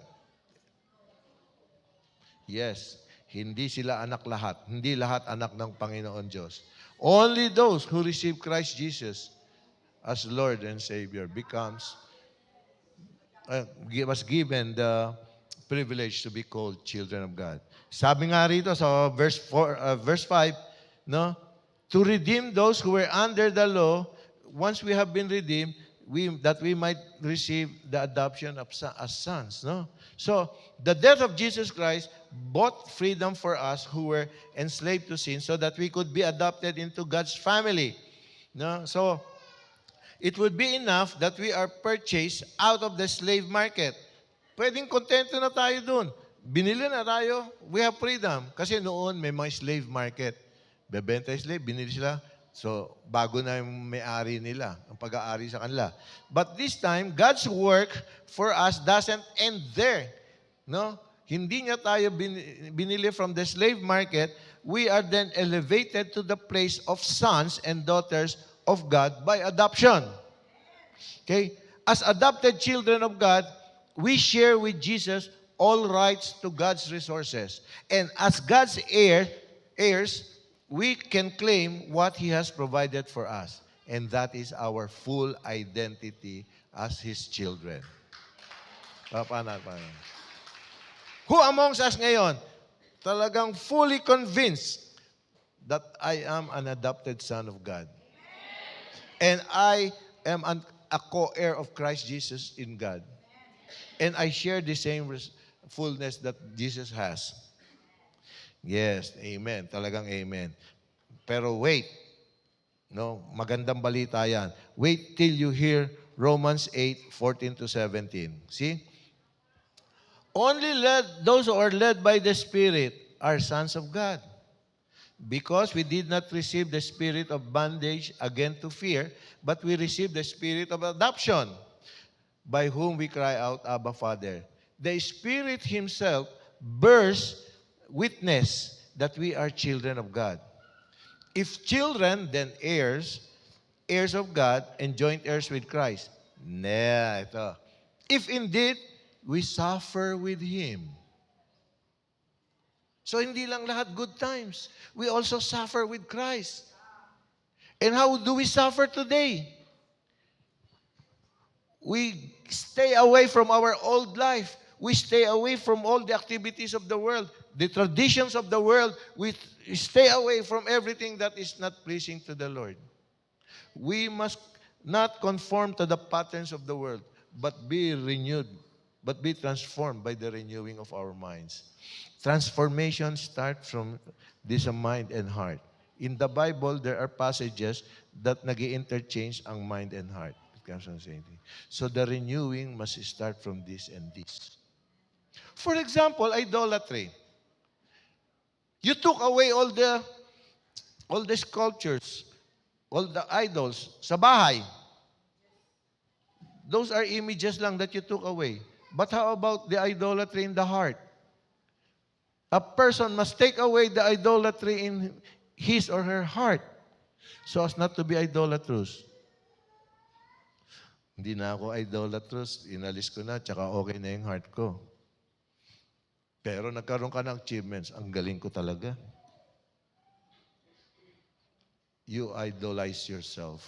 Speaker 1: Yes. Hindi sila anak lahat. Hindi lahat anak ng Panginoon Diyos. Only those who receive Christ Jesus as Lord and Savior was given the privilege to be called children of God. Sabi nga rito sa verse 5, no? To redeem those who were under the law, once we have been redeemed, that we might receive the adoption of as sons. No? So, the death of Jesus Christ bought freedom for us who were enslaved to sin so that we could be adopted into God's family. No? So, it would be enough that we are purchased out of the slave market. Pwedeng kontento na tayo dun. Binili na tayo, we have freedom. Kasi noon, may mga slave market. Bebenta yung slave, binili sila. So, bago na yung may-ari nila, ang pag-aari sa kanila. But this time, God's work for us doesn't end there. No? Hindi niya tayo binili from the slave market. We are then elevated to the place of sons and daughters of God by adoption. Okay? As adopted children of God, we share with Jesus all rights to God's resources. And as God's heirs, we can claim what He has provided for us. And that is our full identity as His children. Paano? Who amongst us ngayon talagang fully convinced that I am an adopted son of God. And I am a co-heir of Christ Jesus in God. And I share the same fullness that Jesus has. Yes, amen. Talagang amen. Pero wait, no, magandang balita yan. Wait till you hear Romans 8:14 to 17. See? Only those who are led by the Spirit are sons of God. Because we did not receive the spirit of bondage again to fear, but we received the spirit of adoption, by whom we cry out, Abba, Father. The Spirit Himself bears witness that we are children of God. If children, then heirs, heirs of God, and joint heirs with Christ. Ito. If indeed, we suffer with Him. So hindi lang lahat good times. We also suffer with Christ. And how do we suffer today? We stay away from our old life. We stay away from all the activities of the world, the traditions of the world. We stay away from everything that is not pleasing to the Lord. We must not conform to the patterns of the world, but be renewed, but be transformed by the renewing of our minds. Transformation starts from this mind and heart. In the Bible, there are passages that nag-interchange ang mind and heart. It comes from the same thing. So the renewing must start from this and this. For example, idolatry. You took away all the sculptures, all the idols sa bahay. Those are images lang that you took away. But how about the idolatry in the heart? A person must take away the idolatry in his or her heart so as not to be idolatrous. Hindi na ako idolatrous, inalis ko na, tsaka okay na yung heart ko. Pero nagkaroon ka ng achievements, ang galing ko talaga. You idolize yourself.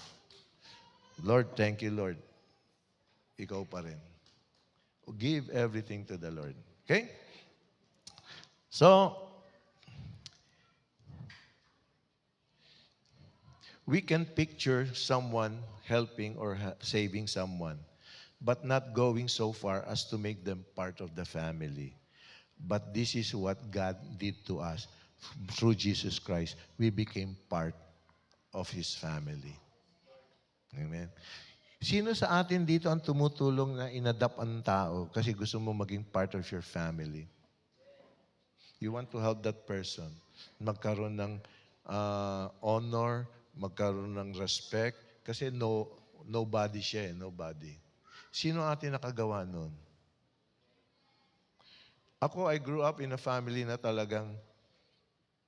Speaker 1: Lord, thank you, Lord. Ikaw pa rin. Give everything to the Lord. Okay? So, we can picture someone helping or saving someone, but not going so far as to make them part of the family. But this is what God did to us. Through Jesus Christ, we became part of His family. Amen. Sino sa atin dito ang tumutulong na inadapt ang tao kasi gusto mo maging part of your family? You want to help that person. Magkaroon ng honor, magkaroon ng respect, kasi nobody siya eh, nobody. Sino atin nakagawa nun? Ako, I grew up in a family na talagang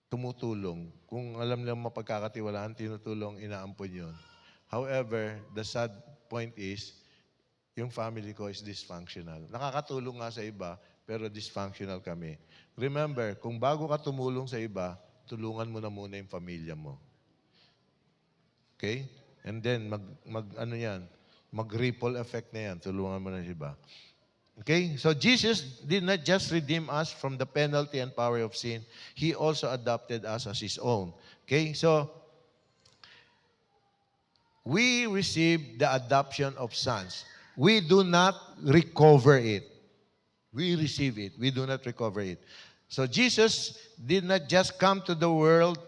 Speaker 1: tumutulong. Kung alam nilang mapagkakatiwalaan, tinutulong, inaampon yun. However, the sad point is, yung family ko is dysfunctional. Nakakatulong nga sa iba, pero dysfunctional kami. Remember, kung bago ka tumulong sa iba, tulungan mo na muna yung pamilya mo. Okay? And then, mag-ripple effect na yan. Tulungan mo na yung iba. Okay? So, Jesus did not just redeem us from the penalty and power of sin. He also adopted us as His own. Okay? So, we receive the adoption of sons. We do not recover it. We receive it. We do not recover it. So Jesus did not just come to the world,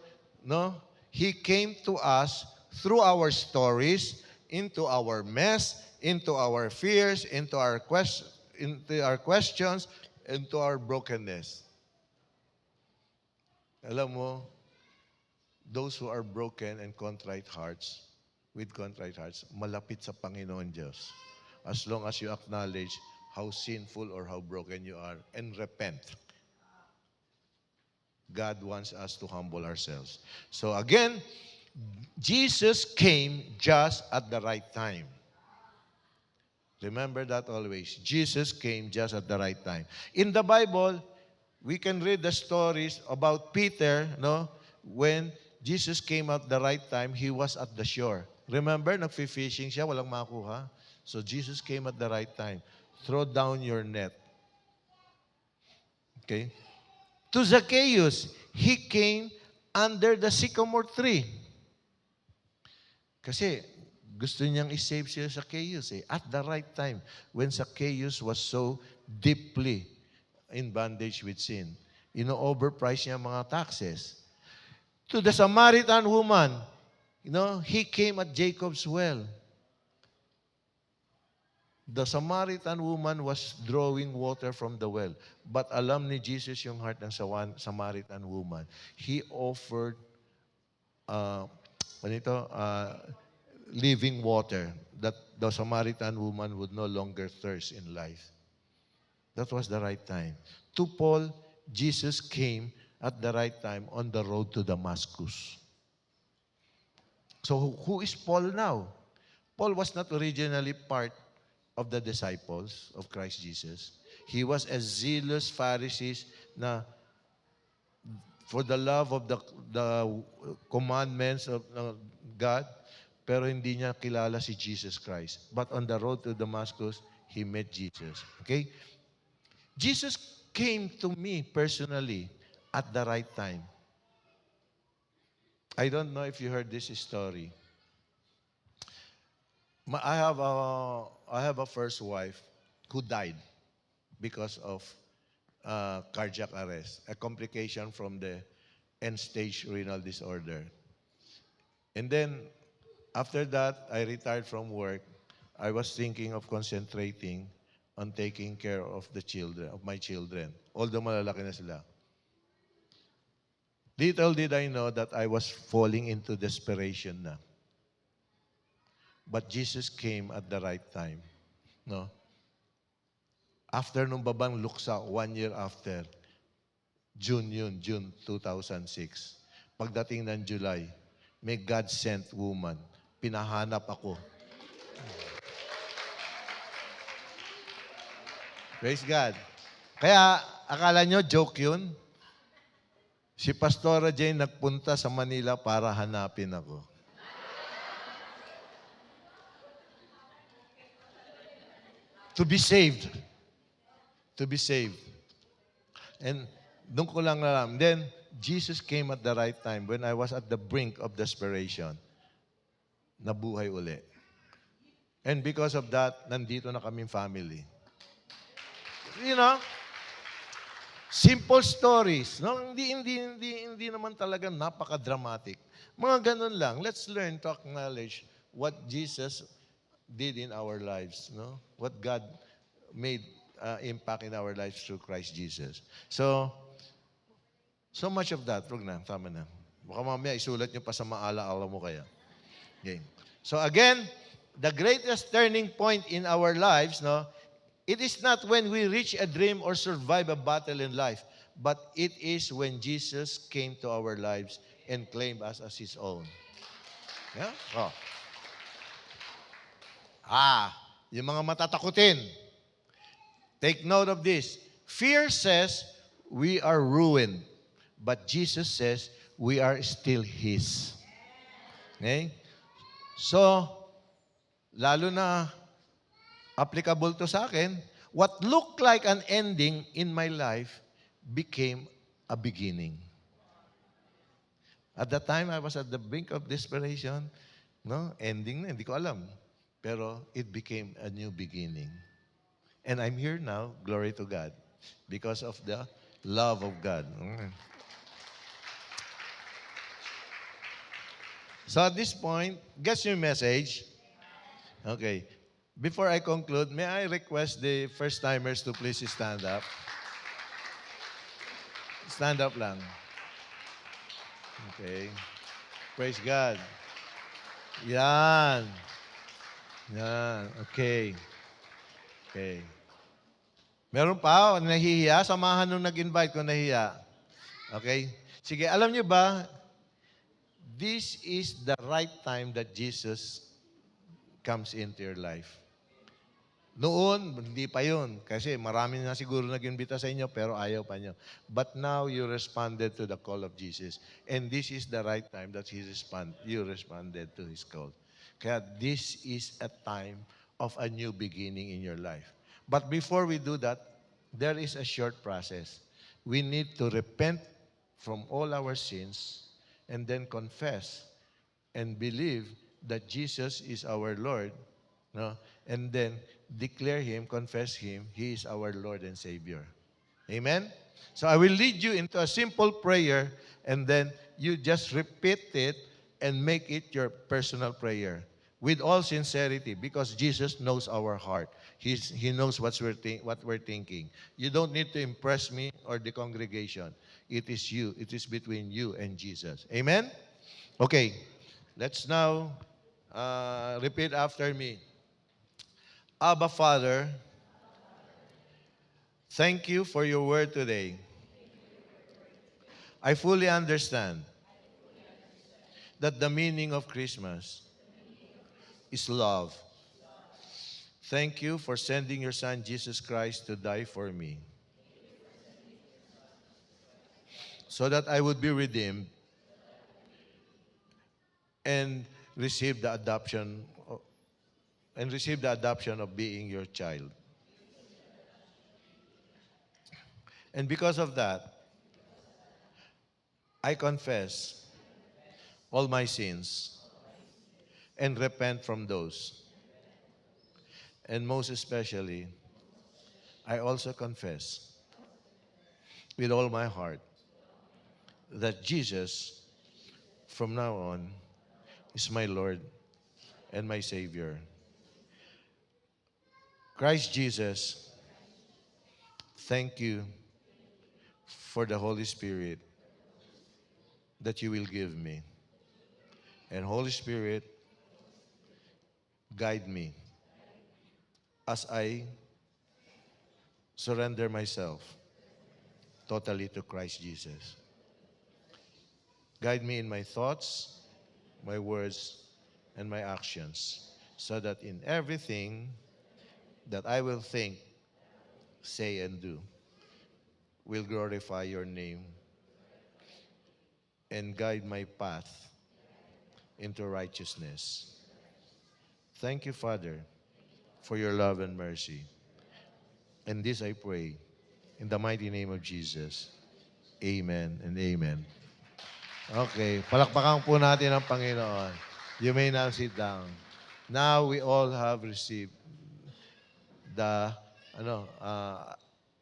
Speaker 1: no? He came to us through our stories, into our mess, into our fears, into our questions, into our brokenness. Alam mo, those who are broken and contrite hearts, with contrite hearts, malapit sa Panginoon Diyos. As long as you acknowledge how sinful or how broken you are and repent. God wants us to humble ourselves. So again, Jesus came just at the right time. Remember that always. Jesus came just at the right time. In the Bible, we can read the stories about Peter, no? When Jesus came at the right time, he was at the shore. Remember, nag-fishing siya, walang makuha. So Jesus came at the right time. Throw down your net. Okay? To Zacchaeus, he came under the sycamore tree. Kasi gusto niyang isave si Zacchaeus at the right time when Zacchaeus was so deeply in bondage with sin. Overprice niya ang mga taxes. To the Samaritan woman, he came at Jacob's well. The Samaritan woman was drawing water from the well. But alam ni Jesus yung heart ng Samaritan woman. He offered living water that the Samaritan woman would no longer thirst in life. That was the right time. To Paul, Jesus came at the right time on the road to Damascus. So who is Paul now? Paul was not originally part of the disciples of Christ Jesus. He was a zealous Pharisee na for the love of the commandments of God, pero hindi niya kilala si Jesus Christ. But on the road to Damascus, he met Jesus. Okay? Jesus came to me personally at the right time. I don't know if you heard this story. I have a first wife who died because of cardiac arrest, a complication from the end-stage renal disorder. And then, after that, I retired from work. I was thinking of concentrating on taking care of my children, although malalaki na sila. Little did I know that I was falling into desperation na. But Jesus came at the right time. No? After nung babang luksa, 1 year after, June 2006. Pagdating ng July, may God-sent woman. Pinahanap ako. Praise God. Kaya, akala nyo, joke yun? Si Pastora Jane nagpunta sa Manila para hanapin ako. To be saved. To be saved. And doon ko lang alam. Then, Jesus came at the right time when I was at the brink of desperation. Nabuhay uli. And because of that, nandito na kaming family. Simple stories. No? Hindi naman talaga napaka-dramatic. Mga ganun lang. Let's learn to acknowledge what Jesus did in our lives. No? What God made impact in our lives through Christ Jesus. So much of that. Wag na, tama na. Baka mamaya isulat nyo pa sa maala-ala mo kaya. Okay. So again, the greatest turning point in our lives, it is not when we reach a dream or survive a battle in life, but it is when Jesus came to our lives and claimed us as His own. Yeah? Oh. Yung mga matatakutin. Take note of this. Fear says we are ruined, but Jesus says we are still His. Okay? So, lalo na applicable to sa akin, what looked like an ending in my life became a beginning. At that time, I was at the brink of desperation. Ending na, hindi ko alam. Pero it became a new beginning. And I'm here now, glory to God, because of the love of God. So at this point, gets your message? Okay. Before I conclude, may I request the first-timers to please stand up? Stand up lang. Okay. Praise God. Yan. Okay. Okay. Meron pa, nahihiya. Samahan nung nag-invite ko, nahihiya. Okay? Sige, alam niyo ba, this is the right time that Jesus comes into your life. Noon, hindi pa yun. Kasi marami na siguro nag-invita sa inyo, pero ayaw pa nyo. But now, you responded to the call of Jesus. And this is the right time that you responded to His call. Kaya this is a time of a new beginning in your life. But before we do that, there is a short process. We need to repent from all our sins and then confess and believe that Jesus is our Lord, no? And then declare Him, confess Him, He is our Lord and Savior. Amen? So I will lead you into a simple prayer, and then you just repeat it and make it your personal prayer with all sincerity, because Jesus knows our heart. He knows what we're thinking. You don't need to impress me or the congregation. It is you. It is between you and Jesus. Amen? Okay. Let's now repeat after me. Abba, Father, thank you for your word today. I fully understand that the meaning of Christmas is love. Thank you for sending your Son, Jesus Christ, to die for me so that I would be redeemed and receive the adoption of being your child. And because of that, I confess all my sins and repent from those. And most especially, I also confess with all my heart that Jesus, from now on, is my Lord and my Savior. Christ Jesus, thank you for the Holy Spirit that you will give me. And Holy Spirit, guide me as I surrender myself totally to Christ Jesus. Guide me in my thoughts, my words, and my actions, so that in everything that I will think, say, and do will glorify your name and guide my path into righteousness. Thank you, Father, for your love and mercy. And this I pray in the mighty name of Jesus. Amen and amen. Okay, palakpakan po natin ang Panginoon. You may now sit down. Now we all have received the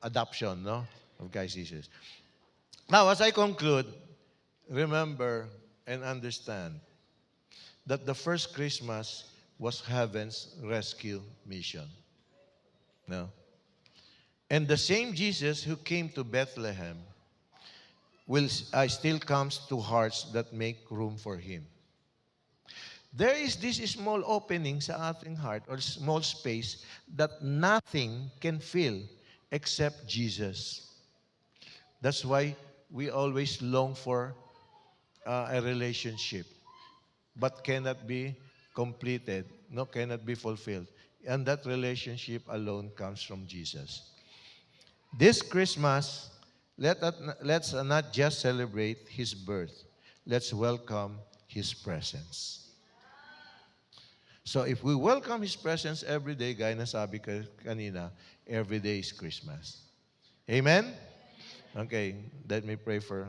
Speaker 1: adoption, no, of Christ Jesus. Now, as I conclude, remember and understand that the first Christmas was heaven's rescue mission. No? And the same Jesus who came to Bethlehem still comes to hearts that make room for Him. There is this small opening sa ating heart or small space that nothing can fill except Jesus. That's why we always long for a relationship, but cannot be completed, no, cannot be fulfilled. And that relationship alone comes from Jesus. This Christmas, let's not just celebrate His birth. Let's welcome His presence. So if we welcome His presence every day, gaya na sabi ko kanina, every day is Christmas. Amen? Okay, let me pray for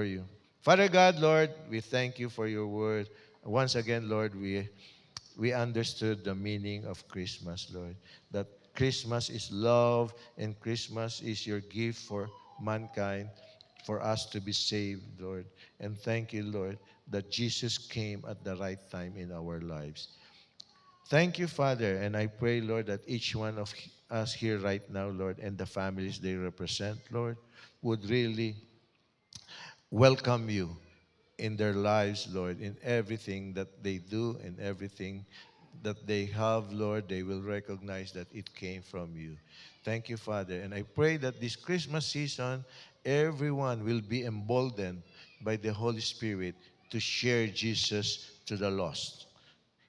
Speaker 1: you. Father God, Lord, we thank you for your word. Once again, Lord, we understood the meaning of Christmas, Lord. That Christmas is love and Christmas is your gift for mankind, for us to be saved, Lord. And thank you, Lord, that Jesus came at the right time in our lives. Thank you, Father, and I pray, Lord, that each one of us here right now, Lord, and the families they represent, Lord, would really welcome you in their lives, Lord, in everything that they do, in everything that they have, Lord, they will recognize that it came from you. Thank you, Father. And I pray that this Christmas season, everyone will be emboldened by the Holy Spirit to share Jesus to the lost.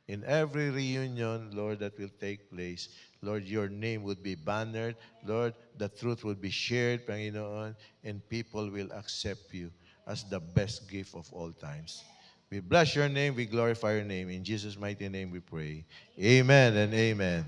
Speaker 1: In every reunion, Lord, that will take place, Lord, your name would be bannered. Lord, the truth will be shared, Panginoon, and people will accept you as the best gift of all times. We bless your name. We glorify your name. In Jesus' mighty name we pray. Amen and amen.